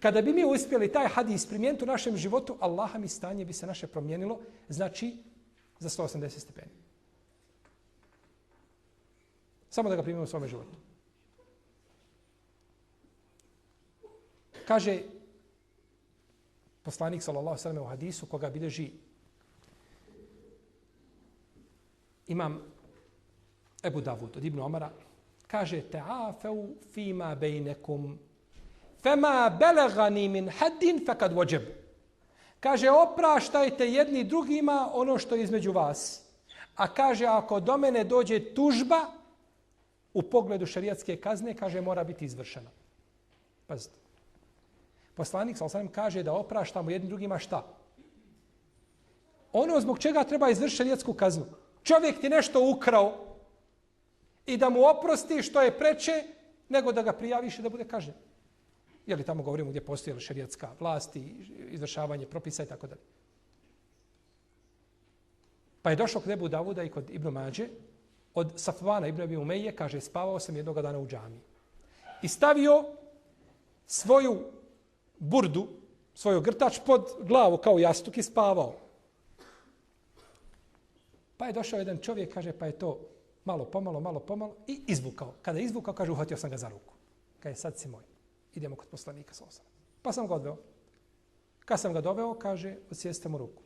Kada bi mi uspjeli taj hadis primijeniti u našem životu, Allaha mi stanje bi se naše promijenilo, znači za 180 stepeni. Samo da ga primimo u svome životu. Kaže poslanik sallallahu alejhi ve sellem u hadisu koga bilježi imam Ebu Davud od Ibn Omara, kaže ta'afau fima bejnekum fema belagani min haddin fakad wajab. Kaže opraštajte jedni drugima ono što je između vas. A kaže ako do mene dođe tužba u pogledu šerijatske kazne, kaže mora biti izvršena. Pazite. Poslanik sallallahu alejhi ve sellem kaže da opraštamo jednim drugima šta? Ono zbog čega treba izvršiti šerijatsku kaznu. Čovjek ti nešto ukrao i da mu oprosti što je preče nego da ga prijaviš i da bude kažnjen. Je li tamo govorimo gdje postoji šerijatska vlast i izvršavanje propisa i tako dalje. Pa je došao kod Ebu Davuda i kod Ibn Mađe od Safvana ibn Abi Umeje, kaže spavao sam jednog dana u džamiji. I stavio svoju burdu, svoj grtač pod glavu kao jastuk i spavao. Pa je došao jedan čovjek, kaže, pa je to malo pomalo i izvukao. Kada je izvukao, kaže, uhvatio sam ga za ruku. Kaže, sad si moj. Idemo kod poslanika sallallahu alejhi ve sellem. Pa sam ga odveo. Kad sam ga doveo, kaže, osjeste mu ruku.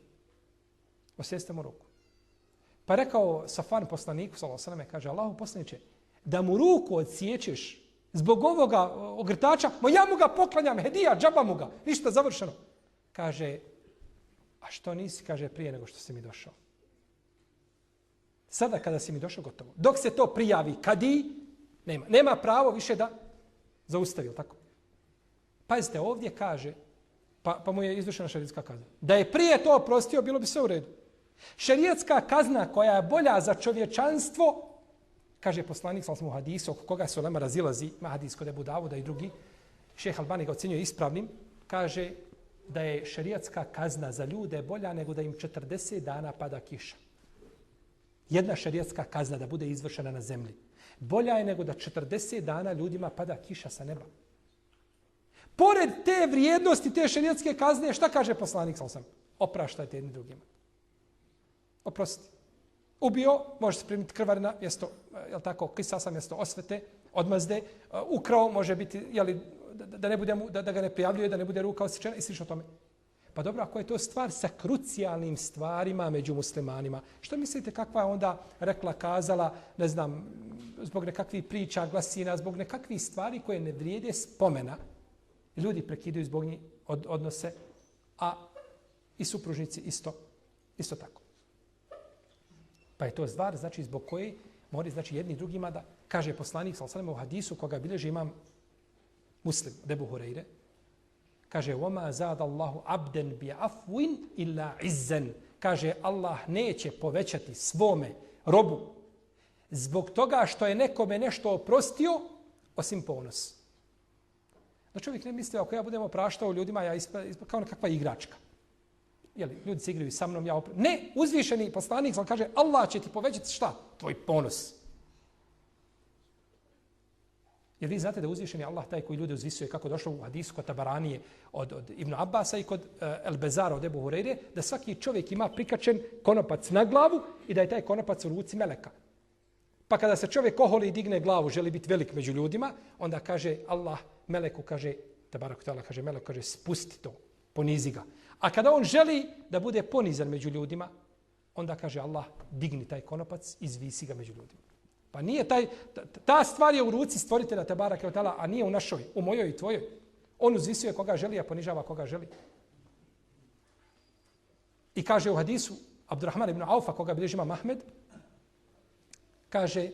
Osjeste mu ruku. Pa rekao Safvan poslaniku sallallahu alejhi ve sellem, kaže, Allahu poslaniče, da mu ruku odsječeš zbog ovoga ogrtača, ja mu ga poklanjam, hedija, džaba mu ga, ništa, završeno. Kaže, a što nisi, kaže, prije nego što si mi došao. Sada kada si mi došao, gotovo. Dok se to prijavi kadi, nema pravo više da zaustavi, tako? Pazite, ovdje kaže, pa mu je izvršena šerijatska kazna. Da je prije to oprostio, bilo bi sve u redu. Šerijatska kazna koja je bolja za čovječanstvo, kaže poslanik sallallahu alejhi ve sellem u hadisu, oko koga se ulema razilazi, ima hadis kod Ebu Davuda i drugi, Šejh Albani ga ocjenjuje ispravnim, kaže da je šerijatska kazna za ljude bolja nego da im 40 dana pada kiša. Jedna šerijatska kazna da bude izvršena na zemlji. Bolja je nego da 40 dana ljudima pada kiša sa neba. Pored te vrijednosti, te šerijatske kazne, šta kaže poslanik sallallahu alejhi ve sellem? Opraštajte jedni drugima. Oprosti. Ubio, može se primiti krvarina, mjesto, jel tako, kisasa mjesto osvete, odmazde, ukrao, može biti, jeli, da ne bude da ga ne prijavljuje, da ne bude ruka osjećena i slično tome. Pa dobro, ako je to stvar sa krucijalnim stvarima među muslimanima, što mislite kakva je onda rekla, kazala, ne znam, zbog nekakvih priča, glasina, zbog nekakvih stvari koje ne vrijede spomena, ljudi prekidaju zbog njih odnose, a i supružnici isto tako. Pa je to stvar, znači, zbog koje mora, znači, jedni drugima da kaže poslanik sallallahu alejhi ve sellem u hadisu koga bilježi imam Muslim, od Ebu Hurajre, kaže وَمَا زَادَ اللَّهُ عَبْدًا بِعَفْوٍ إِلَّا عِزًّا. Kaže Allah neće povećati svome robu zbog toga što je nekome nešto oprostio osim ponos. Da čovjek ne misli, ako ja budem opraštao ljudima, ja kao nekakva igračka. Jeli, ljudi se igraju sa mnom, Ne, uzvišeni poslanik kaže, Allah će ti povećati šta? Tvoj ponos. Jer vi znate da uzvišeni Allah taj koji ljude uzvisuje, kako došlo u hadisu kod Tabaranije od Ibn Abbasa i kod El Bezara od Ebu Hurajre, da svaki čovjek ima prikačen konopac na glavu i da je taj konopac u ruci meleka. Pa kada se čovjek oholi i digne glavu, želi biti velik među ljudima, onda kaže Allah meleku, kaže, Tabarak ta'ala kaže meleku, kaže spusti to, ponizi ga. A kada on želi da bude ponizan među ljudima, onda kaže Allah, digni taj konopac, izvisi ga među ljudima. Pa nije ta stvar je u ruci stvoritelja Tebareke ve Teala, a nije u našoj, u mojoj i tvojoj. On uzvisuje koga želi, a ponižava koga želi. I kaže u hadisu Abdurrahman ibn Aufa, koga bilježi Imam Ahmed, kaže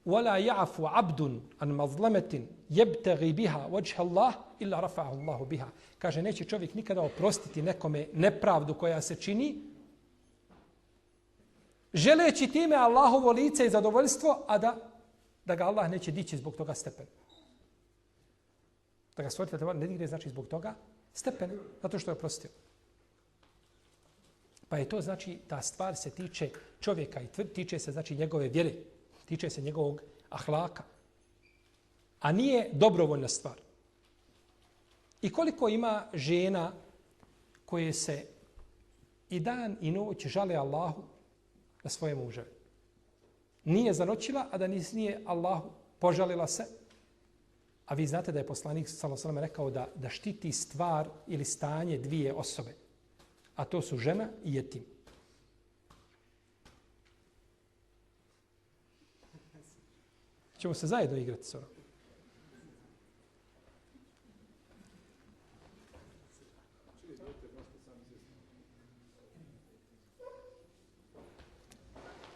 وَلَا يَعْفُ عَبْدٌ عَنْ مَظْلَمَةٍ يَبْتَغِي بِهَا وَجْهَ اللَّهِ إِلَّا رَفَعَهُ اللَّهُ بِهَا. Kaže, neće čovjek nikada oprostiti nekome nepravdu koja se čini, želeći time Allahovo lice i zadovoljstvo, a da ga Allah neće dići zbog toga stepena. Da ga stvoritelj ne digne, znači zbog toga stepena, zato što je oprostio. Pa je to znači, ta stvar se tiče čovjeka i tiče se znači njegove vjere, tiče se njegovog ahlaka, a nije dobrovoljna stvar. I koliko ima žena koje se i dan i noć žale Allahu na svoje muževe. Nije zanoćila, a da nije Allahu požalila se. A vi znate da je poslanik sallallahu alejhi ve sellem rekao da štiti stvar ili stanje dvije osobe. A to su žena i jetim. Ćemo se zajedno igrati s onom.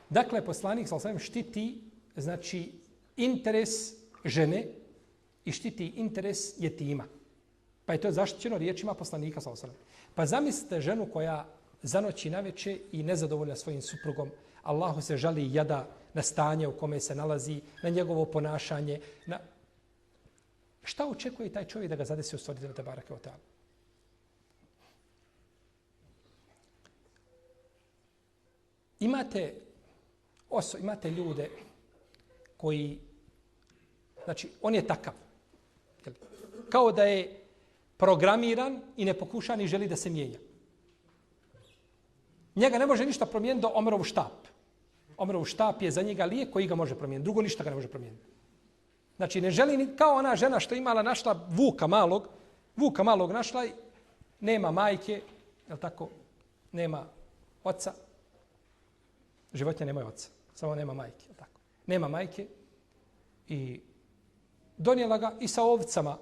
Dakle, poslanik sallallahu alejhi ve sellem štiti znači interes žene i štiti interes jetima. Pa je to zaštićeno riječima poslanika sallallahu alejhi ve sellem. Pa zamislite ženu koja zanoći naveče i nezadovoljna svojim suprugom. Allahu se žali i jada na stanje u kome se nalazi, na njegovo ponašanje. Šta očekuje taj čovjek da ga zadesi u stvoritelja Tebareke ve Teala? Imate ljude koji, znači, on je takav. Kao da je programiran i ne pokuša ni želi da se mijenja. Njega ne može ništa promijeniti do Omerov štap. Omerov štap je za njega lijek koji ga može promijeniti. Drugo ništa ga ne može promijeniti. Znači, ne želi ni kao ona žena što je imala, našla Vuka malog našla i nema majke, je li tako? Nema oca. Životinje nemaju oca, samo nema majke, je li tako? Nema majke i donijela ga i sa ovcama.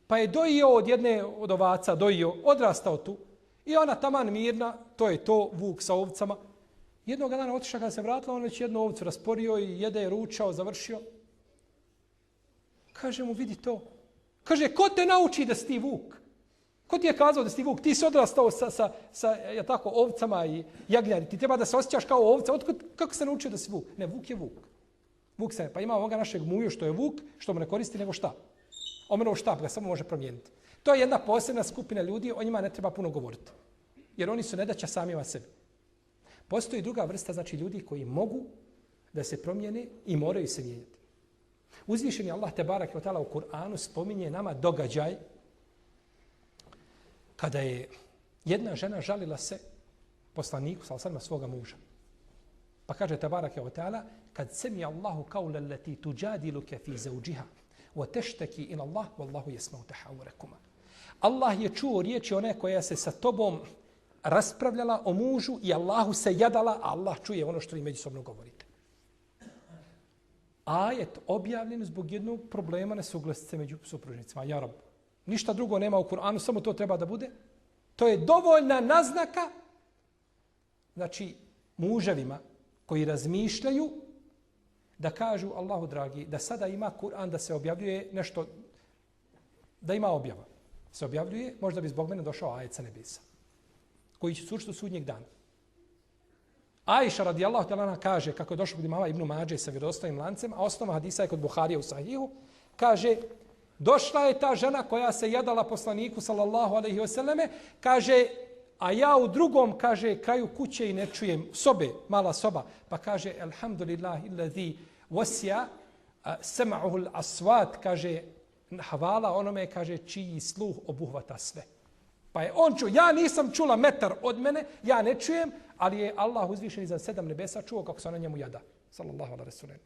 Pa je dojio od jedne od ovaca, odrastao tu. I ona taman mirna, to je to, Vuk sa ovcama. Jednog dana otišla kada se vratila, on već jednu ovcu rasporio i jede, ručao, završio. Kaže mu, vidi to. Kaže, ko te nauči da si ti Vuk? Ko ti je kazao da si ti Vuk? Ti si odrastao sa tako, ovcama i jagnjari. Ti treba da se osjećaš kao ovca. Kako se naučio da si Vuk? Ne, Vuk je Vuk. Pa ima ovoga našeg muju što je Vuk, što mu ne koristi nego štap. Omerov štap ga samo može promijeniti. To je jedna posebna skupina ljudi, o njima ne treba puno govoriti. Jer oni su nedaća samima sebi. Postoji druga vrsta, znači ljudi koji mogu da se promijene i moraju se mijenjati. Uzvišeni Allah Tebareke ve Teala u Kur'anu spominje nama događaj kada je jedna žena žalila se poslaniku sallallahu svoga muža. Pa kaže Tebareke ve Teala: "Kad sami Allahu qawla allati tujadiluka fi zawjiha wa tashtaki ila Allah wallahu yasma'u tahawurakuma." Allah je čuo riječi one koja se sa tobom raspravljala o mužu i Allahu se jadala, a Allah čuje ono što vi međusobno govorite. Ajet objavljen zbog jednog problema nesuglasice među supružnicima. Ja Rab, ništa drugo nema u Kur'anu, samo to treba da bude. To je dovoljna naznaka, znači, muževima koji razmišljaju da kažu Allahu dragi, da sada ima Kur'an, da se objavljuje nešto, da ima objava. Se objavljuje, možda bi zbog mene došao ajet sa nebesa, koji će sučiti do sudnjeg dana. Ajša radijallahu ta'ala kaže, kako je došlo kod imama Ibn Mađe sa vjerodostojnim lancem, a osnova hadisa je kod Buharija u Sahihu, kaže, došla je ta žena koja se jadala poslaniku sallallahu alejhi ve selleme, kaže, a ja u drugom, kaže, kraju kuće i ne čujem sobe, mala soba, pa kaže, alhamdulillahi allazi wasja sam'uhu al-aswat, kaže, hvala onome, kaže, čiji sluh obuhvata sve. Pa je on čuo, ja nisam čula metar od mene, ja ne čujem, ali je Allah uzvišen iza 7 nebesa čuo kako se ona njemu jada. Sallallahu alaihi wa sallam.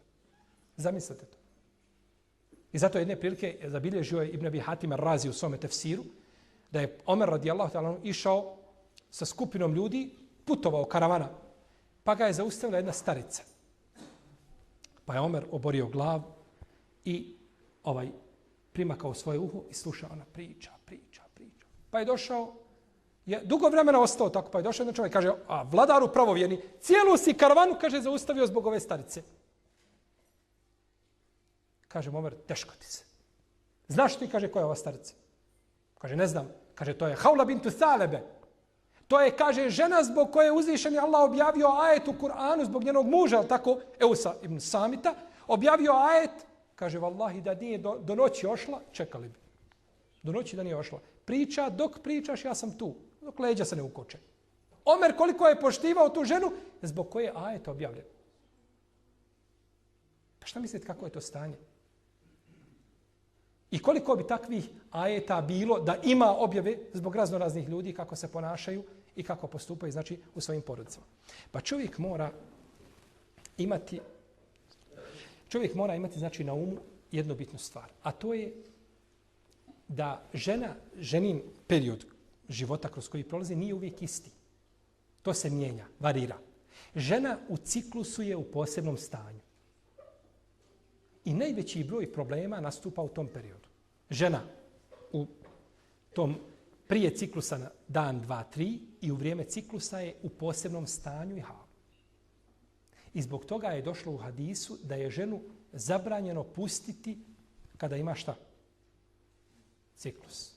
Zamislite to. I zato jedne prilike zabilježio je Ibn Abi Hatim ar-Razi u svome tefsiru, da je Omer radijallahu ta'ala išao sa skupinom ljudi, putovao karavana, pa ga je zaustavila jedna starica. Pa je Omer oborio glavu i primakao svoje uho i slušao, ona priča. Pa je došao, dugo vremena ostao tako, pa je došao jedan čovjek, kaže, a vladaru pravovjerni, cijelu si karavanu, kaže, zaustavio zbog ove starice. Kaže Omer, teško ti se. Znaš ti, kaže, koja je ova starica? Kaže, ne znam. Kaže, to je Haula bintu Salebe. To je, kaže, žena zbog koje je uzvišeni Allah objavio ajet u Kur'anu zbog njenog muža, tako, Eusa ibn Samita, objavio ajet, kaže, vallahi, da nije do noći ošla, čekali bi. Do noći da nije ošla. Priča, dok pričaš, ja sam tu. Dok leđa se ne ukoče. Omer koliko je poštivao tu ženu, zbog koje je ajet objavljen. Pa šta mislite kako je to stanje? I koliko bi takvih ajeta bilo da ima objave zbog raznoraznih ljudi kako se ponašaju i kako postupaju, znači, u svojim porodicama. Pa čovjek mora imati, znači, na umu jednu bitnu stvar. A to je da ženin period života kroz koji prolazi nije uvijek isti. To se mijenja, varira. Žena u ciklusu je u posebnom stanju. I najveći broj problema nastupa u tom periodu. Žena u tom prije ciklusa na dan, 2, 3 i u vrijeme ciklusa je u posebnom stanju i halu. I zbog toga je došlo u hadisu da je ženu zabranjeno pustiti kada ima šta? Ciklus.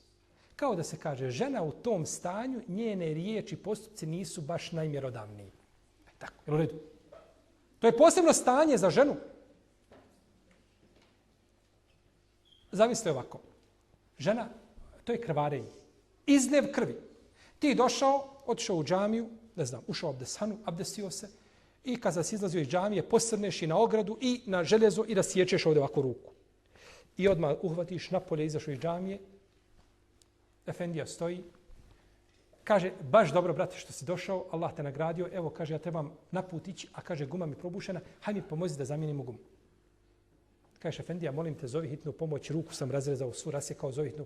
Kao da se kaže, žena u tom stanju, njene riječi i postupci nisu baš najmjerodavniji. Tako, jel u redu? To je posebno stanje za ženu. Zamislite ovako. Žena, to je krvarenje. Izljev krvi. Ti otišao u džamiju, ne znam, ušao u abdeshanu, abdestio se i kada si izlazio iz džamije, posrneš i na ogradu i na željezo i rasiječeš ovdje ovako ruku. I odmah uhvatiš napolje, izašao iz džamije. Efendija stoji. Kaže, baš dobro, brate, što si došao, Allah te nagradio. Evo, kaže, ja trebam na put ići, a kaže, guma mi probušena. Hajde mi pomozi da zamijenimo gumu. Kaže, Efendija, molim te, zovi hitnu pomoć, ruku sam razrezao, svu rasjekao, zovi hitnu.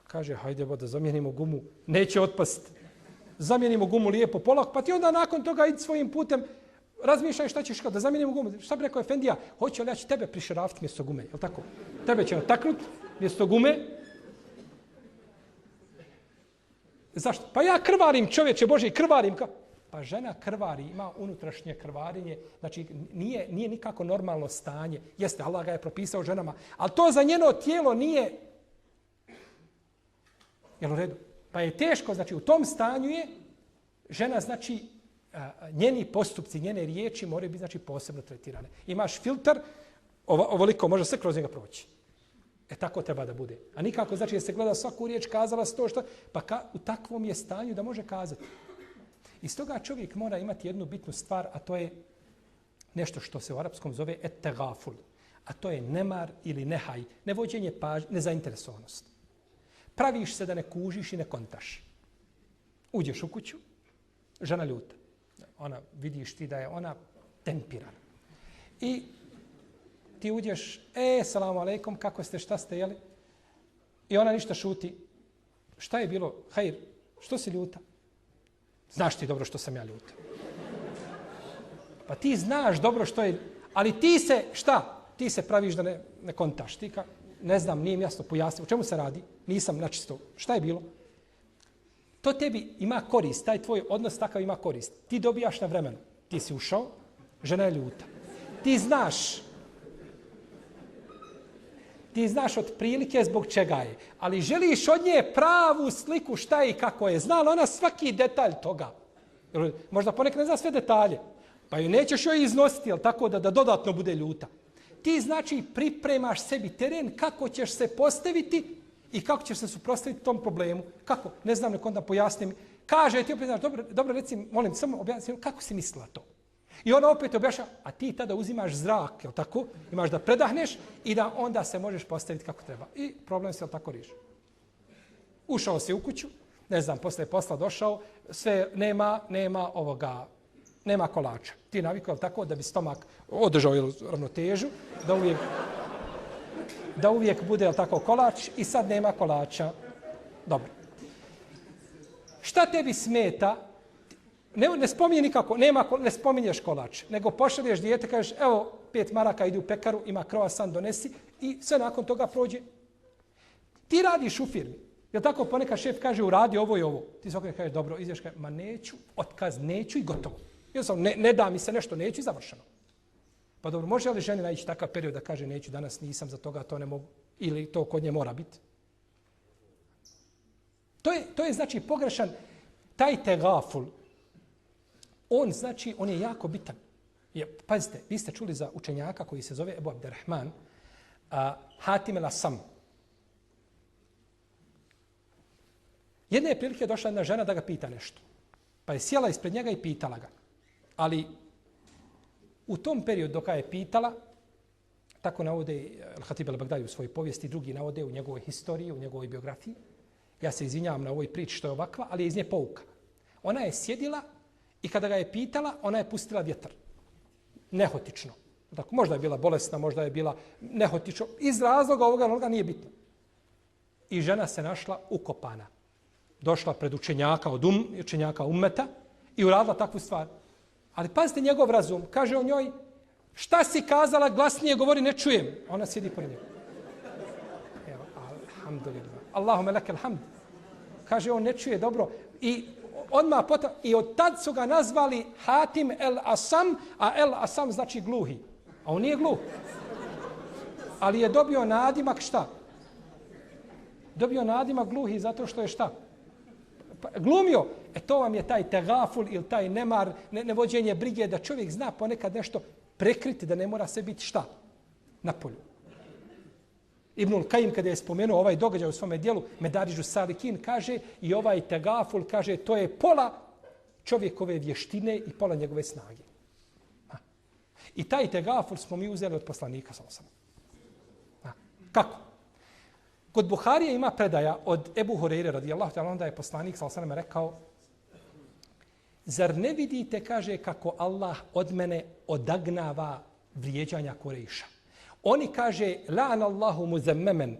Kaže, hajde da zamijenimo gumu, neće otpast. Zamijenimo gumu lijepo, polako, pa ti onda nakon toga idi svojim putem, razmišljaj šta ćeš da zamijenimo gumu. Šta bi rekao Efendija, hoće li ja ću tebe prišeraviti mjesto gume, je li tako? Tebe će nataknuti mjesto gume. Zašto? Pa ja krvarim, čovječe Bože, krvarim. Pa žena krvari, ima unutrašnje krvarenje, znači nije nikako normalno stanje. Jeste, Allah ga je propisao ženama, ali to za njeno tijelo nije. Jel u redu? Pa je teško, znači u tom stanju je žena, znači njeni postupci, njene riječi moraju biti, znači, posebno tretirane. Imaš filtar, ovoliko može se kroz njega proći. Tako treba da bude. A nikako, znači, da se gleda svaku riječ, kazala se to što, pa u takvom je stanju da može kazati. I stoga čovjek mora imati jednu bitnu stvar, a to je nešto što se u arapskom zove et-tegaful. A to je nemar ili nehaj, nevođenje pažnje, nezainteresovanost. Praviš se da ne kužiš i ne kontaš. Uđeš u kuću, žena ljuta. Ona, vidiš ti da je ona tempirana. I ti uđeš, salamu alejkum, kako ste, šta ste, jeli? I ona ništa šuti. Šta je bilo? Hajr, što si ljuta? Znaš ti dobro što sam ja ljuta. Pa ti znaš dobro što je, ali ti se, šta? Ti se praviš da ne kontaš. Ti ne znam, nije mi jasno pojasniti. O čemu se radi? Nisam načisto. Šta je bilo? To tebi ima korist, taj tvoj odnos takav ima korist. Ti dobijaš na vremenu. Ti si ušao, žena je ljuta. Ti znaš otprilike zbog čega je, ali želiš od nje pravu sliku šta je i kako je. Znala ona svaki detalj toga. Možda ponekad ne zna sve detalje, pa ju nećeš joj iznositi, jel tako, da dodatno bude ljuta. Ti, znači, pripremaš sebi teren kako ćeš se postaviti i kako ćeš se suprotstaviti tom problemu. Kako? Ne znam, nek onda pojasnim. Kaže ti opet, dobro, reci, molim, samo objasnim, kako si mislila to? I ona opet objašnjava, a ti tada uzimaš zrak, jel tako? Imaš da predahneš i da onda se možeš postaviti kako treba. I problem se, jel tako, riješi. Ušao si u kuću, ne znam, posle posla došao, sve nema kolača. Ti navikao, jel tako, da bi stomak održao ravnotežu, da uvijek bude, jel tako, kolač i sad nema kolača. Dobro. šta tebi smeta? Ne spominje nikako, ne spominješ kolač, nego pošalješ dijete, kažeš, evo, 5 maraka, idi u pekaru, ima kroasan, donesi i sve nakon toga prođe. Ti radiš u firmi. Jel tako ponekad šef kaže, uradi ovo i ovo. Ti svakog kažeš, dobro, izvješ, kaže, ma neću, otkaz, neću i gotovo. Jednostavno, ne da mi se nešto, neću i završeno. Pa dobro, može li ženi naići takav period da kaže, neću, danas nisam za toga, to ne mogu, ili to kod nje mora biti? To je znači pogrešan, taj tegaful, on je jako bitan. Pazite, vi ste čuli za učenjaka koji se zove Ebu Abderrahman Hatim el-Asam. Jedne je prilike došla jedna žena da ga pita nešto. Pa je sjela ispred njega i pitala ga. Ali u tom periodu dok je pitala, tako navode Al-Hatib al-Bagdadi u svojoj povijesti, drugi navode u njegovoj historiji, u njegovoj biografiji. Ja se izvinjavam na ovoj priči što je ovakva, ali je iz nje pouka. Ona je sjedila i kada ga je pitala, ona je pustila vjetar. Nehotično. Tako, možda je bila bolesna, možda je bila nehotično. Iz razloga ovoga nije bitno. I žena se našla ukopana. Došla pred učenjaka ummeta i uradila takvu stvar. Ali pazite njegov razum. Kaže o njoj, šta si kazala, glasnije govori, ne čujem. Ona sjedi pored njega. Evo, alhamdulillah. Allahume leke alhamd. Kaže, on ne čuje dobro. I od tad su ga nazvali Hatim el-Asam, a el-Asam znači gluhi. A on nije gluh. Ali je dobio nadimak šta? Dobio nadimak gluhi zato što je šta? Glumio. To vam je taj tegaful ili taj nemar, nevođenje brige, da čovjek zna ponekad nešto prekriti, da ne mora se biti šta? Na polju. Ibnul Kajim kada je spomenuo ovaj događaj u svome dijelu, Medariđu Salikin kaže i ovaj tegaful kaže to je pola čovjekove vještine i pola njegove snage. I taj tegaful smo mi uzeli od poslanika s.a.v. Kako? Kod Buharije ima predaja od Ebu Hureyre radijallahu ta'ala, onda je poslanik s.a.v. rekao, zar ne vidite, kaže, kako Allah od mene odagnava vrijeđanja Kurejša? Oni kaže, la'an Allahu muzemmemen,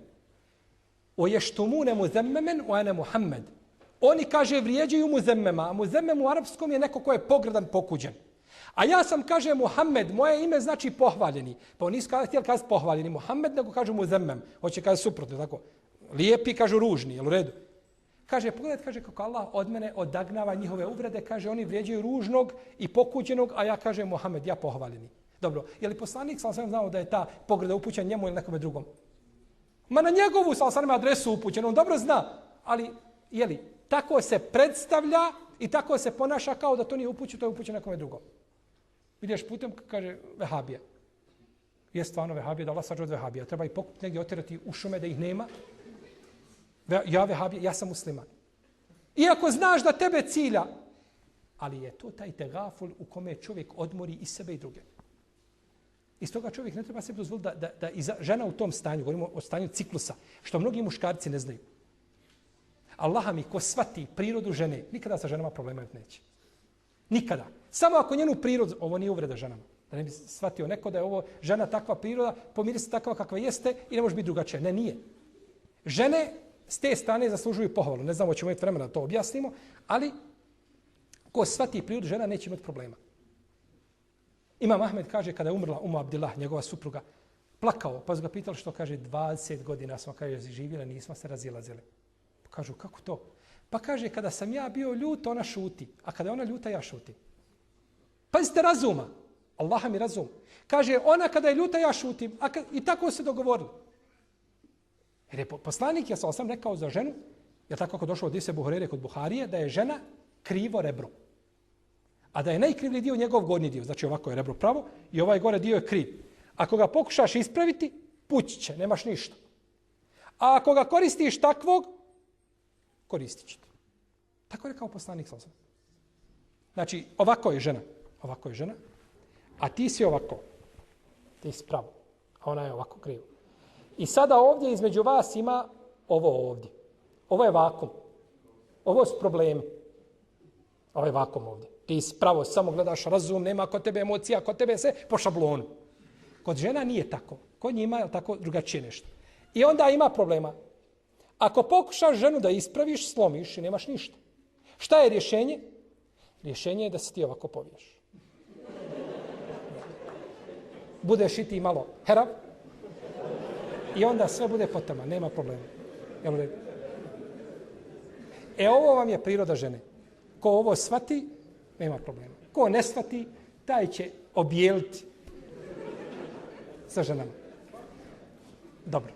o ještumune muzemmemen, o ane Muhammed. Oni kaže, vrijeđaju muzemmema, a muzemmem u arapskom je neko ko je pogrdan, pokuđen. A ja sam, kaže, Muhammed, moje ime znači pohvaljeni. Pa oni nisu htjeli kazati pohvaljeni Muhammed, nego kažu muzemmem. Hoće kazati suprotno, tako. Lijepi, kažu ružni, jel u redu? Kaže, pogledajte, kaže, kako Allah od mene odagnava njihove uvrede, kaže, oni vrijeđaju ružnog i pokuđenog, a ja kažem Muhammed, ja pohvaljeni. Dobro, je li poslanik s.a.v. znao da je ta pogreda upućena njemu ili nekome drugom? Ma na njegovu s.a.v. adresu upućena, on dobro zna, ali, je li, tako se predstavlja i tako se ponaša kao da to nije upućeno, to je upućeno nekome drugom. Vidiš putem, kaže, vehabija. Je stvarno vehabija, da Allah sađe od vehabija. Treba i pokupiti negdje otjerati u šume da ih nema. Ja vehabija, ja sam musliman. Iako znaš da tebe cilja, ali je to taj tegaful u kome čovjek odmori i sebe i druge. Iz toga čovjek ne treba sebi dozvoliti da i žena u tom stanju, govorimo o stanju ciklusa, što mnogi muškarci ne znaju. Allaha mi, ko shvati prirodu žene, nikada sa ženama problema neće. Nikada. Samo ako njenu prirodu, ovo nije uvreda ženama, da ne bi shvatio neko da je ovo žena takva priroda, pomiri se takva kakva jeste i ne može biti drugačija. Ne, nije. Žene s te strane zaslužuju pohvalu. Ne znamo, ćemo imati vremena da to objasnimo, ali ko shvati prirodu žena neće imati problema. Imam Ahmed kaže kada je umrla Abdillah, njegova supruga, plakao, pa su ga pitali što kaže 20 godina smo kaže živjeli, nismo se razilazili. Pa kažu kako to? Pa kaže kada sam ja bio ljut, ona šuti, a kada je ona ljuta, ja šutim. Pazite razuma. Allaha mi razum. Kaže ona kada je ljuta, ja šutim, i tako se dogovorili. Jer je poslanik, ja sam rekao za ženu, je tako kako došlo od Ise Buharire kod Buharije, da je žena krivo rebro. A da je najkrivlji dio njegov gornji dio. Znači ovako je rebro pravo i ovaj gore dio je kriv. Ako ga pokušaš ispraviti, pući će, nemaš ništa. A ako ga koristiš takvog, koristit će. Tako je rekao poslanik sam. Znači ovako je žena. Ovako je žena. A ti si ovako. Ti si pravo. A ona je ovako krivo. I sada ovdje između vas ima ovo ovdje. Ovo je vakum. Ovo su problemi. Ovo je vakum ovdje. Ti spravo samo gledaš razum, nema kod tebe emocija, kod tebe sve po šablonu. Kod žena nije tako. Kod njima je tako drugačije nešto. I onda ima problema. Ako pokušaš ženu da ispraviš, slomiš i nemaš ništa. Šta je rješenje? Rješenje je da se ti ovako poviješ. Budeš i ti malo herav i onda sve bude po tama, nema problema. Ovo vam je priroda žene. Ko ovo shvati, nema problema. Ko ne shvati, taj će obijeliti sa ženama. Dobro.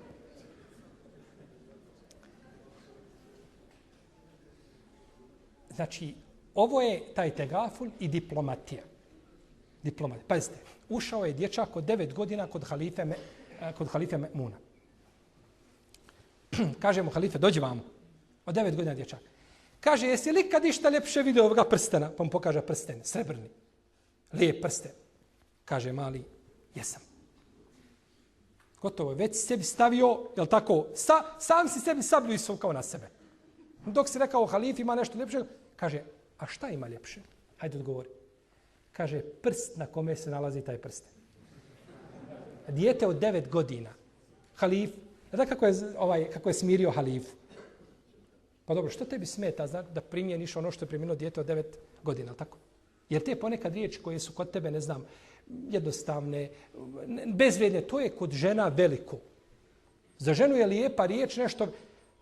Znači, ovo je taj tegaful i diplomatija. Pazite, ušao je dječak od 9 godina kod halife Muna. Kaže mu halife, dođi vamo. Od 9 godina dječak. Kaže, jesi li kad išta ljepše vidio ovoga prstena? Pa mu pokaže prsten, srebrni. Lijep prsten. Kaže mali, jesam. Gotovo, već si sebi stavio, jel tako, sam si sebi sablju isukao na sebe. Dok si rekao halifi ima nešto ljepše, kaže, a šta ima ljepše? Hajde odgovori. Kaže, prst na kome se nalazi taj prsten. Dijete od 9 godina. Halif, da kako je smirio halifu. Pa dobro, što tebi smeta da primjeniš ono što je primjenilo dijete od 9 godina, tako? Jer te ponekad riječi koje su kod tebe, ne znam, jednostavne, bezvrijedne, to je kod žena veliko. Za ženu je lijepa riječ nešto,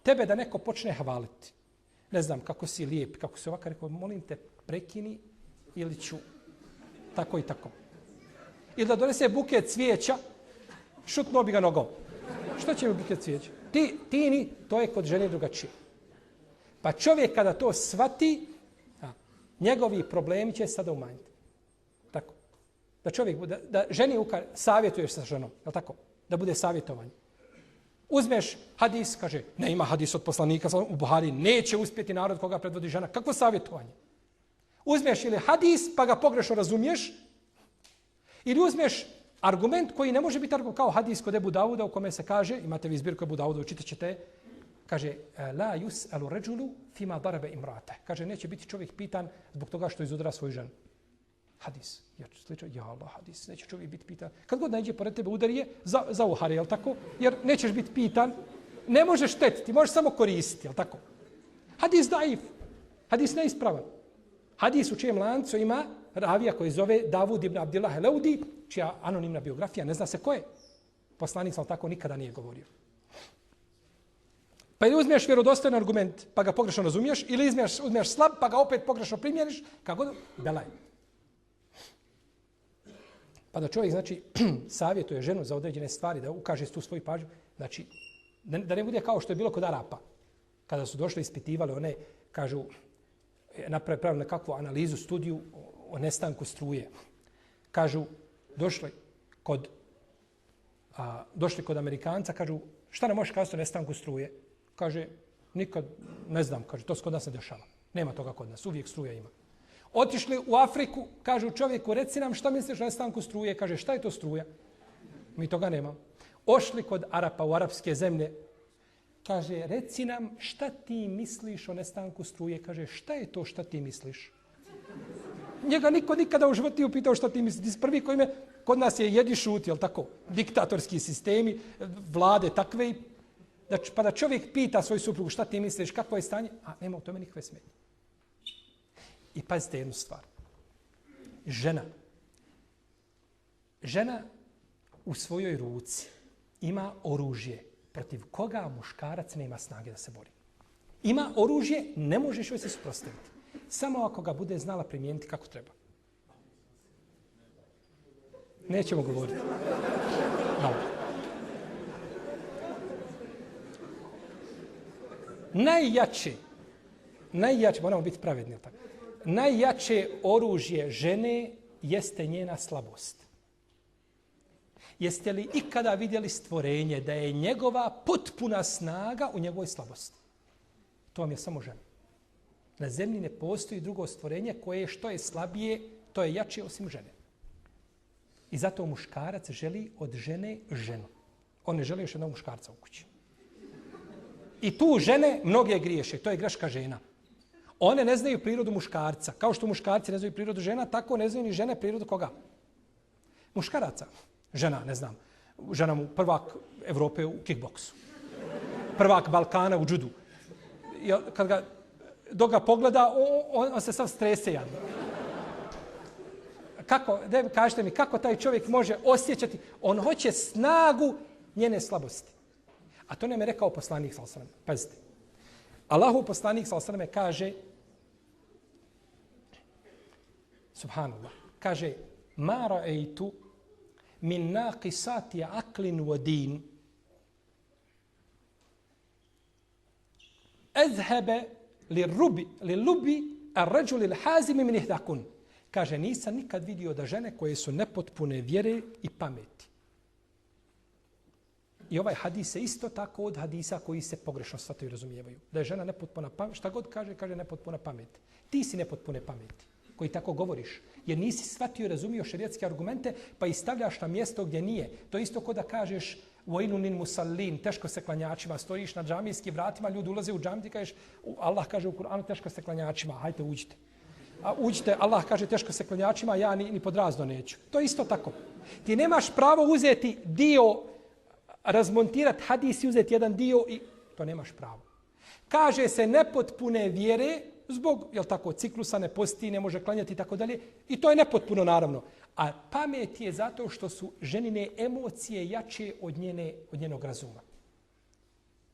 tebe da neko počne hvaliti. Ne znam, kako si lijep, kako si ovakav, rekao, molim te, prekini ili ću tako i tako. Ili da donese buket cvijeća, šutnuo bi ga nogom. Što će mi buket cvijeća? Tini, to je kod žene drugačije. Pa čovjek kada to shvati, njegovi problemi će sada umanjiti. Tako. Da čovjek bude, da ženi savjetuješ sa ženom, je li tako? Da bude savjetovanje. Uzmeš hadis, kaže, ne ima hadis od poslanika u Buhari, neće uspjeti narod koga predvodi žena. Kakvo savjetovanje? Uzmeš ili hadis pa ga pogrešno razumiješ, ili uzmeš argument koji ne može biti argument kao hadis kod Ebu Dauda u kome se kaže, imate vi zbirku Ebu Dauda, učitat ćete, kaže, la yus'alu rajulu fima darabe imrate. Kaže, neće biti čovjek pitan zbog toga što izudara svoju ženu. Hadis. Ja Allah, hadis. Neće čovjek biti pitan. Kad god nađe pored tebe udar je za uhare, jel tako? Jer nećeš biti pitan. Ne možeš štetiti, možeš samo koristiti, jel tako? Hadis daif. Hadis neispravan. Hadis u čijem lancu ima ravija koji zove Davud ibn Abdillah el-Laudi, čija anonimna biografija, ne zna se ko je. Poslanik sam tako nikada nije govorio. Pa ili uzmeš vjerodostojan argument pa ga pogrešno razumiješ, ili uzmeš slab pa ga opet pogrešno primjeriš, kako god, belaj. Pa da čovjek, znači, savjetuje ženu za određene stvari, da ukaže tu svoju pažnju, znači, da ne bude kao što je bilo kod Arapa. Kada su došli ispitivali, one, kažu, napravili nekakvu analizu, studiju o nestanku struje. Kažu, došli kod Amerikanca, kažu, šta nam možeš kazati o nestanku struje? Kaže, nikad, ne znam, kaže, to se kod nas ne dešava. Nema toga kod nas, uvijek struja ima. Otišli u Afriku, kažu čovjeku, reci nam šta misliš o nestanku struje? Kaže, šta je to struja? Mi toga nemamo. Ošli kod Arapa u arapske zemlje, kaže, reci nam šta ti misliš o nestanku struje? Kaže, šta je to šta ti misliš? Njega niko nikada u životu nije upitao šta ti misliš. Ti prvi koji me, kod nas je jedi šuti, jel tako? Diktatorski sistemi, vlade takve. Pa da čovjek pita svoju suprugu šta ti misliš, kakvo je stanje, a nema u tome nikakve smetnje. I pazite jednu stvar. Žena u svojoj ruci ima oružje protiv koga muškarac nema snage da se bori. Ima oružje, ne možeš joj se suprotstaviti. Samo ako ga bude znala primijeniti kako treba. Nećemo govoriti. Dobro. Najjače, moramo biti pravedni, tako. Najjače oružje žene jeste njena slabost. Jeste li ikada vidjeli stvorenje da je njegova potpuna snaga u njegovoj slabosti? To vam je samo žena. Na zemlji ne postoji drugo stvorenje koje što je slabije, to je jače osim žene. I zato muškarac želi od žene ženu. On ne želi još jednog muškarca u kući. I tu žene mnoge griješe. To je greška žena. One ne znaju prirodu muškarca. Kao što muškarci ne znaju prirodu žena, tako ne znaju ni žene prirodu koga? Muškaraca. Žena, ne znam. Žena mu prvak Evrope u kickboksu. Prvak Balkana u džudu. Kad ga dok ga pogleda, on se sav strese jadno. Kažete mi, kako taj čovjek može osjećati? On hoće snagu njene slabosti. A to nam je rekao poslanik sallallahu alejhi ve sellem. Pazite. Allahov poslanik sallallahu alejhi ve sellem kaže, subhanallah, kaže, ma ra'aytu min naqisati aqlin wa din azhaba lilubi ar-rajul al-hazim min ihdakun. Kaže, nisam nikad vidio da žene koje su nepotpune vjere i pameti. I ovaj hadis se isto tako od hadisa koji se pogrešno shvataju i razumijevaju. Da je žena nepotpuna pamet, šta god kaže, kaže nepotpuna pamet. Ti si nepotpune pameti koji tako govoriš. Jer nisi shvatio i razumio šerijatske argumente, pa i stavljaš na mjesto gdje nije. To je isto kao da kažeš vojnunin musallin, teško se klanjačima, stojiš na džamijskim vratima, ljudi ulaze u džamiju, ti kažeš, Allah kaže u Kur'anu teško se klanjačima, hajte uđite. A uđite, Allah kaže teško se klanjačima, ja ni pod razno neću. To je isto tako. Ti nemaš pravo uzeti dio, razmontirati hadis i uzeti jedan dio i to nemaš pravo. Kaže se nepotpune vjere zbog, jel tako, ciklusa, ne posti, ne može klanjati i tako dalje. I to je nepotpuno naravno. A pamet je zato što su ženine emocije jače od njenog razuma.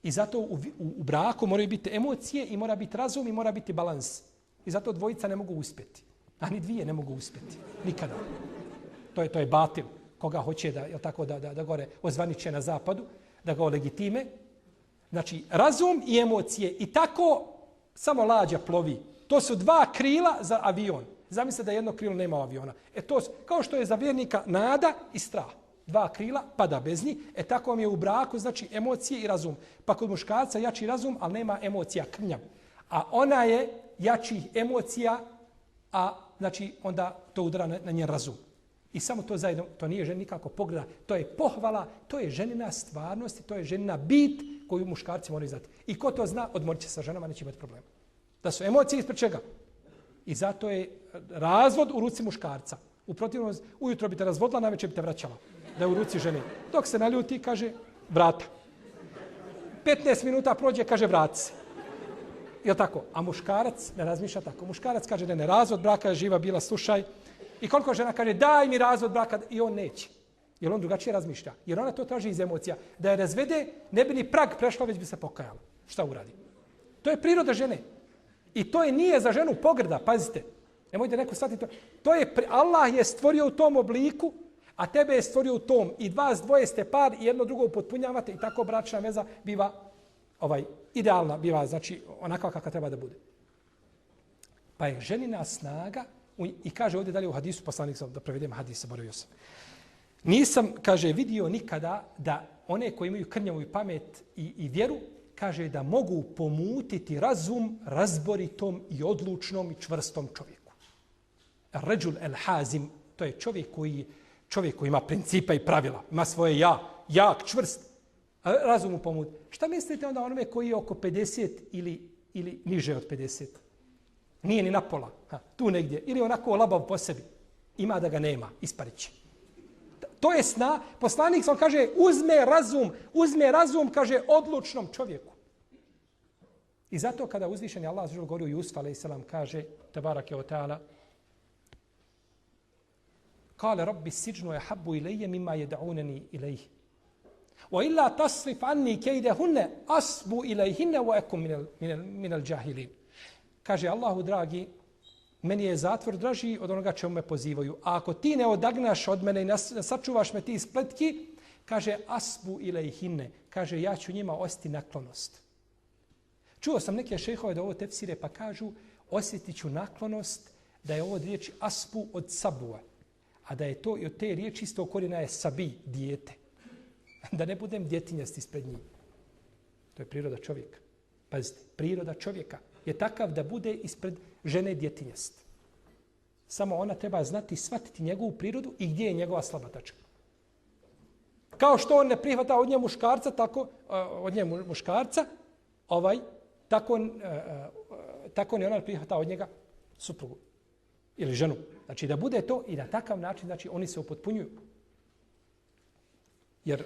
I zato u braku moraju biti emocije i mora biti razum i mora biti balans. I zato dvojica ne mogu uspjeti. A ni dvije ne mogu uspjeti. Nikada. To je batil. Koga hoće da, jel tako, da gore ozvaniče na zapadu, da ga legitime. Znači, razum i emocije. I tako samo lađa plovi. To su dva krila za avion. Zamislite da jedno krilo nema aviona. To kao što je za vjernika nada i strah. Dva krila, pada bez njih. Tako vam je u braku, znači emocije i razum. Pa kod muškarca jači razum, ali nema emocija, krnjav. A ona je jačih emocija, a znači onda to udara na njen razum. I samo to zajedno, to nije žena nikako pogleda, to je pohvala, to je ženina stvarnost, to je ženina bit koju muškarci moraju znati. I ko to zna, odmorit će sa ženama, neće imati problema. Da su emocije ispred čega? I zato je razvod u ruci muškarca. U protivnom, ujutro bi te razvodila, navečer bi te vraćala. Da je u ruci žene. Dok se naljuti, kaže, vrata. 15 minuta prođe, kaže, vrati se. Jel' tako? A muškarac ne razmišlja tako. Muškarac kaže, ne, razvod braka je živa bila, slušaj. I koliko žena kaže, daj mi razvod braka, i on neće. Jer on drugačije razmišlja. Jer ona to traži iz emocija. Da je razvede, ne bi ni prag prešla, već bi se pokajala. Šta uradi? To je priroda žene. I to nije za ženu pogrda, pazite. Nemojte neko shvatiti to. Allah je stvorio u tom obliku, a tebe je stvorio u tom. I vas dvoje ste par i jedno drugo upotpunjavate i tako bračna veza biva idealna, biva znači onakva kakva treba da bude. Pa je ženina snaga i kaže ovdje dalje u hadisu, poslanik sam da prevedem hadis, zaboravio sam. Nisam, kaže, vidio nikada da one koji imaju krnjavu i pamet i vjeru, kaže da mogu pomutiti razum razboritom i odlučnom i čvrstom čovjeku. Ređul el hazim, to je čovjek koji ima principa i pravila, ima svoje ja, jak, čvrst, razum mu pomut. Šta mislite onda onome koji je oko 50 ili niže od 50? Nije ni na pola, tu negdje. Ili onako labav po sebi. Ima da ga nema, ispariće. To je sna. Poslanik sam kaže, uzme razum, kaže, odlučnom čovjeku. I zato kada uzvišeni Allah govori o Jusuf a.s. kaže, tebarake o ta'ala, kale rabbi siđnu je habbu ilaije mimma jeda'uneni ilaih. Wa illa tasrif anni kejdehunne asbu ilaihinne wa ekum minal džahilin. Kaže Allahu dragi, meni je zatvor draži od onoga čemu me pozivaju. A ako ti ne odagnaš od mene i ne sačuvaš me ti spletki, kaže asbu ilaihinne, kaže ja ću njima osjeti naklonost. Čuo sam neke šejhove da ovo tefsire pa kažu osjetit ću naklonost da je ovo riječ asbu od sabua. A da je to i od te riječi isto korijena je sabi, dijete. Da ne budem djetinjast ispred njih. To je priroda čovjeka. Pazite, priroda čovjeka je takav da bude ispred žene djetinjast. Samo ona treba znati, shvatiti njegovu prirodu i gdje je njegova slaba tačka. Kao što on ne prihvata od nje muškarca, tako tako ni ona prihvata od njega suprugu ili ženu. Znači da bude to i na takav način, znači oni se upotpunjuju. Jer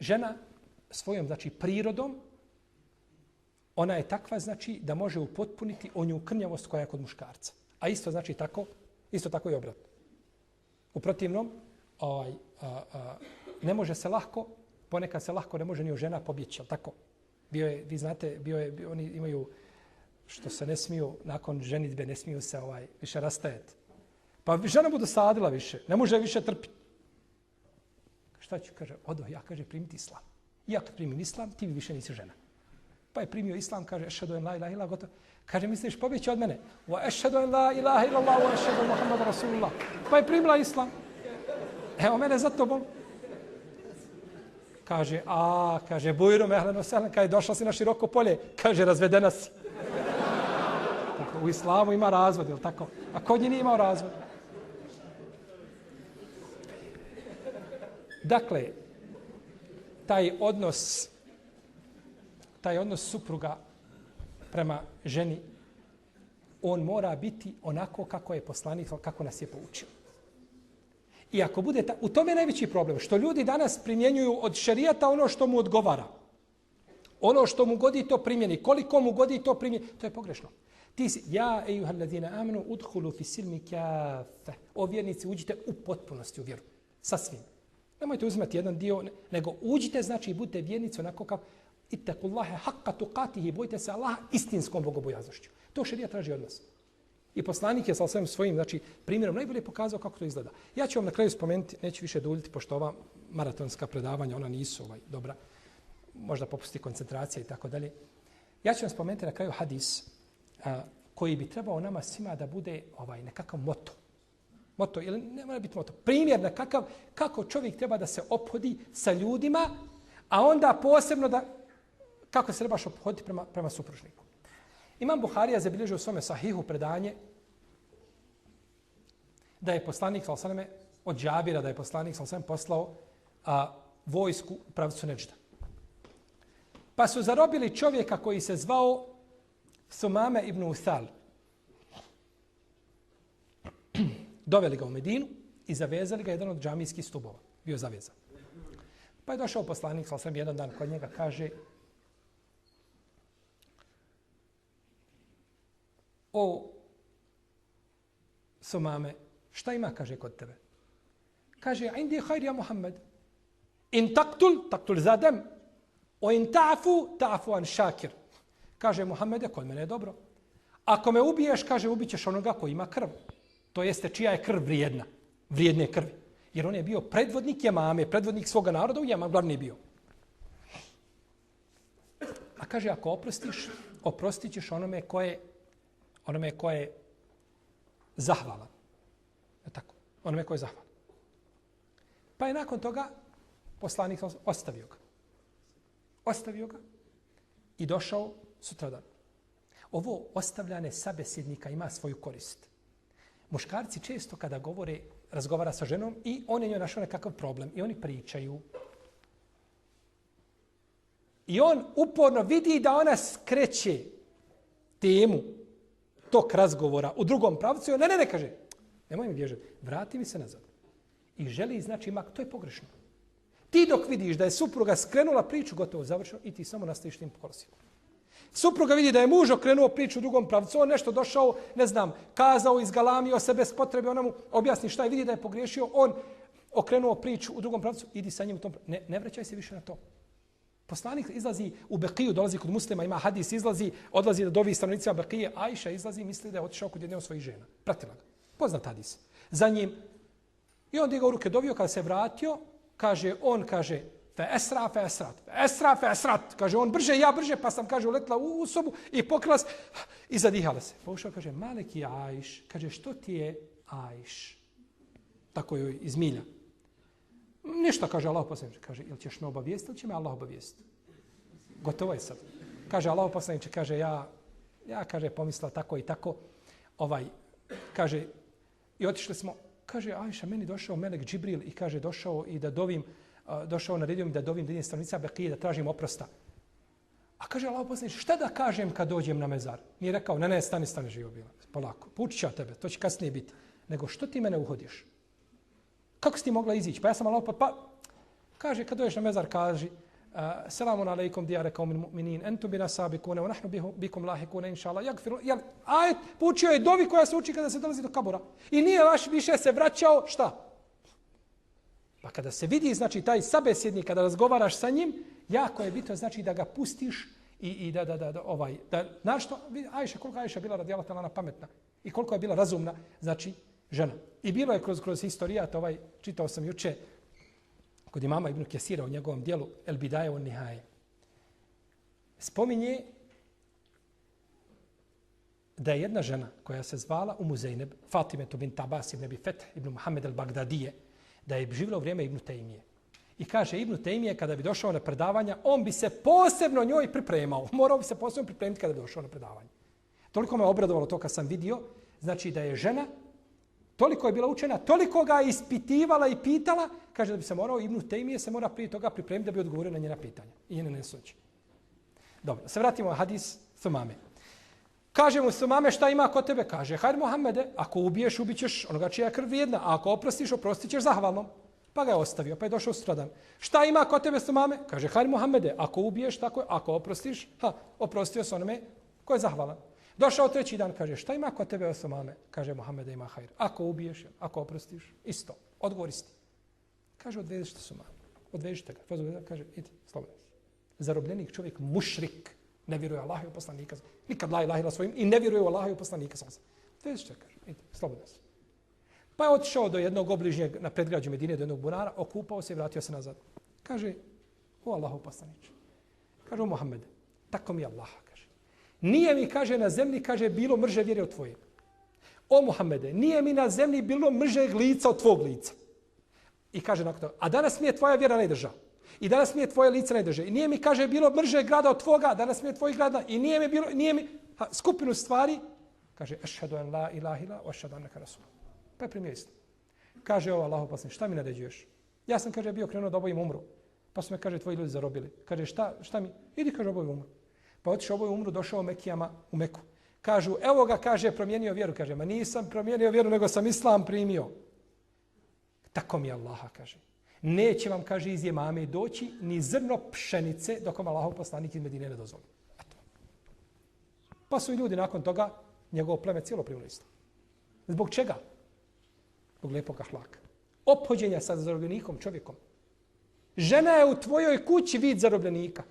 žena svojom, znači prirodom, ona je takva znači da može upotpuniti onju krnjavost koja je kod muškarca. A isto znači isto tako i obratno. U protivnom, ne može se lahko, ponekad se lahko ne može ni žena pobjeći, ali tako? Vi znate, oni imaju, što se ne smiju, nakon ženitbe ne smiju se više rastajati. Pa žena mu dosadila više, ne može više trpiti. Šta ću, kaže, ja, kaže, primiti islam. I ja kad primim islam, ti mi više nisi žena. Pa je primio islam, kaže, ešhedu en la ilaha illa, gotovo. Kaže, misliš, pobjeći od mene? Wa ešhedu en la ilaha illallah, wa ešhedu Muhammad Rasulullah. Pa je primila islam. Evo mene za tobom. Kaže, kaže, bujrum, ehlen osehlen, kaže, došla si na široko polje. Kaže, razvedena si. Tako, u islamu ima razvod, ili tako? A kod nje nije imao razvod. Dakle, taj odnos supruga prema ženi, on mora biti onako kako je poslanik, kako nas je poučio. I ako bude u tome je najveći problem, što ljudi danas primjenjuju od šerijata ono što mu odgovara. Ono što mu godi to primjeni, koliko mu godi to primjeni, to je pogrešno. Ti si, ja ejuhallazina amanu udhulu fi silmi kafe. O vjernici, uđite u potpunosti u vjeru. Sa svim. Nemojte uzimati jedan dio, nego uđite, znači budite vjernici onako kao ittaqullaha haqqa tuqatihi, bojte se Allaha istinskom bogobojaznošću. To šerijat traži od nas. I poslanik je sa svojim znači, primjerom najbolje pokazao kako to izgleda. Ja ću vam na kraju spomenuti, neću više duljiti, pošto ova maratonska predavanja, ona nisu dobra, možda popusti koncentracija i tako dalje. Ja ću vam spomenuti na kraju hadis koji bi trebao nama svima da bude nekakav moto. Moto, ili ne mora biti moto. Primjer nekakav kako čovjek treba da se ophodi sa ljudima, a onda posebno kako se trebaš ophoditi prema supružniku. Imam Buharija zabilježio u svome sahihu predanje da je poslanik s.a.v. od Džabira, da je poslanik s.a.v. poslao vojsku u pravcu Neđda. Pa su zarobili čovjeka koji se zvao Sumame ibn Uthal. Doveli ga u Medinu i zavezali ga jedan od džamijskih stubova. Bio zavezan. Pa je došao poslanik s.a.v. jedan dan kod njega, kaže: o Sumame, šta ima, kaže, kod tebe? Kaže, indi hajr ja Muhammed, in taktul zadem, o in ta'fu an šakir. Kaže, Muhammede, kod mene je dobro. Ako me ubiješ, kaže, ubićeš onoga koji ima krv. To jeste čija je krv vrijedna, vrijedne krvi. Jer on je bio predvodnik Jemame, predvodnik svoga naroda u Jemame, glavni je bio. A kaže, ako oprostiš, oprostit ćeš onome ko je zahvalan. Tako, onome ko je zahvalan. Pa je nakon toga poslanik ostavio ga. Ostavio ga i došao sutradan. Ovo ostavljane sabesjednika ima svoju korist. Muškarci često kada razgovara sa ženom i on je njoj našao nekakav problem i oni pričaju. I on uporno vidi da ona skreće temu tog razgovora u drugom pravcu. Ne, kaže, nemoj mi bježati, vrati mi se nazad. I želi, znači, to je pogrešno. Ti dok vidiš da je supruga skrenula priču, gotovo završeno, i ti samo nastaviš tim kolosikom. Supruga vidi da je muž okrenuo priču u drugom pravcu, on nešto došao, ne znam, kazao, izgalamio se bez potrebe, ona mu objasni šta je, vidi da je pogriješio, on okrenuo priču u drugom pravcu, idi sa njim u tom pravcu. Ne vraćaj se više na to. Poslanik izlazi u Bekiju, dolazi kod muslima, ima hadis, odlazi da dovi stanovnicima Bekije, Ajša izlazi i misli da je otišao kod jedne od svojih žena. Pratila ga. Poznat hadis. Za njim. I on digao ruke, dovio, kada se vratio, kaže, fe esrat. Kaže, on brže, ja brže, pa sam, kaže, uletla u sobu i pokrila se i zadihala se. Pa ušao, kaže, Maleki Ajš. Kaže, što ti je Ajš? Tako joj izmilja. Ništa, kaže Allah poslaniče. Kaže, ili ćeš me obavijestiti ili će me Allah obavijestiti? Gotovo je sad. Kaže, Allah poslaniče, kaže, ja kaže, pomislila tako i tako. Kaže, i otišli smo. Kaže, Ajša, meni došao melek Džibril i kaže, došao i da dovim, naredio mi da dovim da idem stanovnica Bekije, da tražim oprosta. A kaže, Allah poslaniče, šta da kažem kad dođem na mezar? Nije rekao, ne, stani, živo bila. Polako, poučit ću ja tebe, to će kasnije biti. Nego, što ti mene uhodiš? Kako si ti mogla izići? Pa ja sam Allah kaže, kad dođeš na mezar, kaži, selamun alejkum dijare kao mu'minin, entum bina sabikune, wa nahnu bikum lahikune, inša Allah. Jel, ajet poučio je dovi koja se uči kada se dolazi do kabura. I nije vaš više se vraćao, šta? Pa kada se vidi, znači, taj sabesjednik, kada razgovaraš sa njim, jako je bitno, znači, da ga pustiš i da znaš što, Ajša, koliko Ajša bila radijallahu ta'ala pametna i koliko je bila razumna, znači, žena. I bilo je kroz historijat, čitao sam juče, kod imama Ibn Kesira u njegovom dijelu El Bidaje on Nihaje. Spominje da je jedna žena koja se zvala Zeyneb, Fatimetu bint Abbas ibn Abi Feth ibn Muhammed al-Bagdadije, da je živjela u vrijeme Ibn Tejmije. I kaže, Ibn Tejmije kada bi došao na predavanja, on bi se posebno njoj pripremao. Morao bi se posebno pripremiti kada bi došao na predavanje. Toliko me obradovalo to kad sam vidio, znači da je žena, toliko je bila učena, toliko ga je ispitivala i pitala, kaže da bi se morao, Ibn Tejmije se mora prije toga pripremiti da bi odgovorio na njena pitanja. I njene nesuće. Dobro, se vratimo na hadis Sumame. Kaže mu Sumame, šta ima kod tebe? Kaže, hajde Muhammede, ako ubiješ, ubićeš onoga čija je krv vrijedna, a ako oprostiš, oprostit ćeš zahvalnom. Pa ga je ostavio, pa je došao sutradan. Šta ima kod tebe Sumame? Kaže, hajde Muhammede, ako ubiješ, tako je, ako oprostiš, oprostio se onome ko je zahvalan. Došao treći dan, kaže, šta ima kod tebe Sumame? Kaže, Muhammede ima hajr. Ako ubiješ, ako oprostiš, isto. Odgovor isti. Kaže, odvežite Sumame. Odvežite ga. Kaže, idi, slobodno. Zarobljenik čovjek, mušrik, ne vjeruje Allahu i poslanika. Nikad la ilaha illa svojim i ne vjeruje u Allahu i poslanika. Odvežite, kaže, idi, slobodno. Pa je otišao do jednog obližnjeg na predgrađu Medine, do jednog bunara, okupao se i vratio se nazad. Kaže, o Allahu poslaniče. Kaže, o Muhammede, tako mi Allah, kaže. Nije mi, kaže, na zemlji, kaže, bilo mrže vjere od tvoje. O Muhammede, nije mi na zemlji bilo mržeg lica od tvog lica. I kaže nakon toga, a danas mi je tvoja vjera najdrža. I danas mi je tvoje lice najdrže. I nije mi, kaže, bilo mrže grada od tvoga, danas mi je tvoj grada. I nije mi skupinu stvari. Kaže, ešhedu en la ilaha illa wa ešhedu annaka rasul. Pa je primio isto. Kaže, ovo Allahu poslanik, šta mi naređuješ? Ja sam, kaže, bio krenuo da obojim umru. Pa su me, kaže, tvoji ljudi zarobili. Kaže, šta mi? Idi, kaže, obojim umru. Pa otišao obojim umru, došao Mekijama u Meku. Kažu, evo ga, kaže, promijenio vjeru. Kaže, ma nisam promijenio vjeru, nego sam islam primio. Tako mi Allaha, kaže. Neće vam, kaže, iz Jemame doći ni zrno pšenice dok vam Allahov poslanik iz Medine ne dozvoli. Eto. Pa su i ljudi nakon toga njegovo pleme cijelo primilo isto. Zbog čega? Zbog lijepog ahlaka. Ophođenja sa zarobljenikom čovjekom. Žena je u tvojoj kući vid zarobljenika.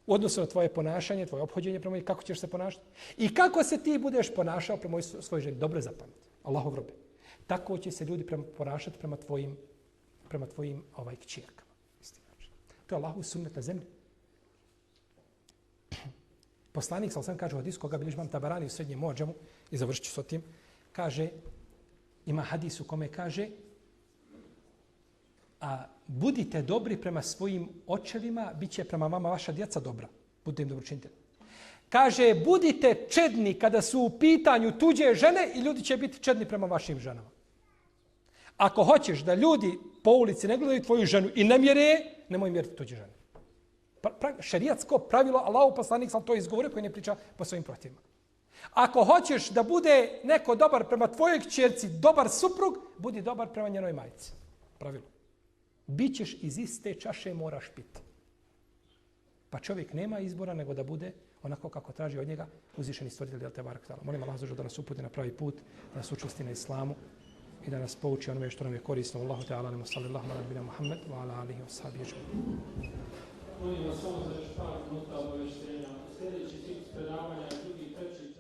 U odnosu na tvoje ponašanje, tvoje ophođenje prema njoj, kako ćeš se ponašati. I kako se ti budeš ponašao prema svojoj ženi. Dobro zapamati. Allahov robe. Tako će se ljudi ponašati prema tvojim kćerkama. To je Allahov sunnet na zemlji. Poslanik, sam kaže u hadisu, koga bilježi Imam Tabarani u Srednjem Muadžamu, i završit ću s tim, kaže, ima hadis u kome kaže, a budite dobri prema svojim očevima, bit će prema vama vaša djeca dobra. Budite im dobročinitelji. Kaže, budite čedni kada su u pitanju tuđe žene i ljudi će biti čedni prema vašim ženama. Ako hoćeš da ljudi po ulici ne gledaju tvoju ženu i ne mjere, nemoj mjeriti tuđe žene. Šerijatsko pravilo, Allahov poslanik sam to izgovorio koji ne priča po svojim protivima. Ako hoćeš da bude neko dobar prema tvojoj kćerci, dobar suprug, budi dobar prema njenoj majci. Pravilo. Bićeš iz iste čaše, moraš piti. Pa čovjek nema izbora nego da bude onako kako traži od njega uzvišeni stvoritelj Jel te barek tala. Molim Allah da nas uputi na pravi put, da nas učvrsti na islamu i da nas pouči onome što nam je korisno. Allahu ta'ala, nemo sallallahu ala nabina Muhammed, wa ala alihi wa sahbihi ajma'in. Molim vas samo za još par minuta obavještenja. Sljedeći ciklus predavanja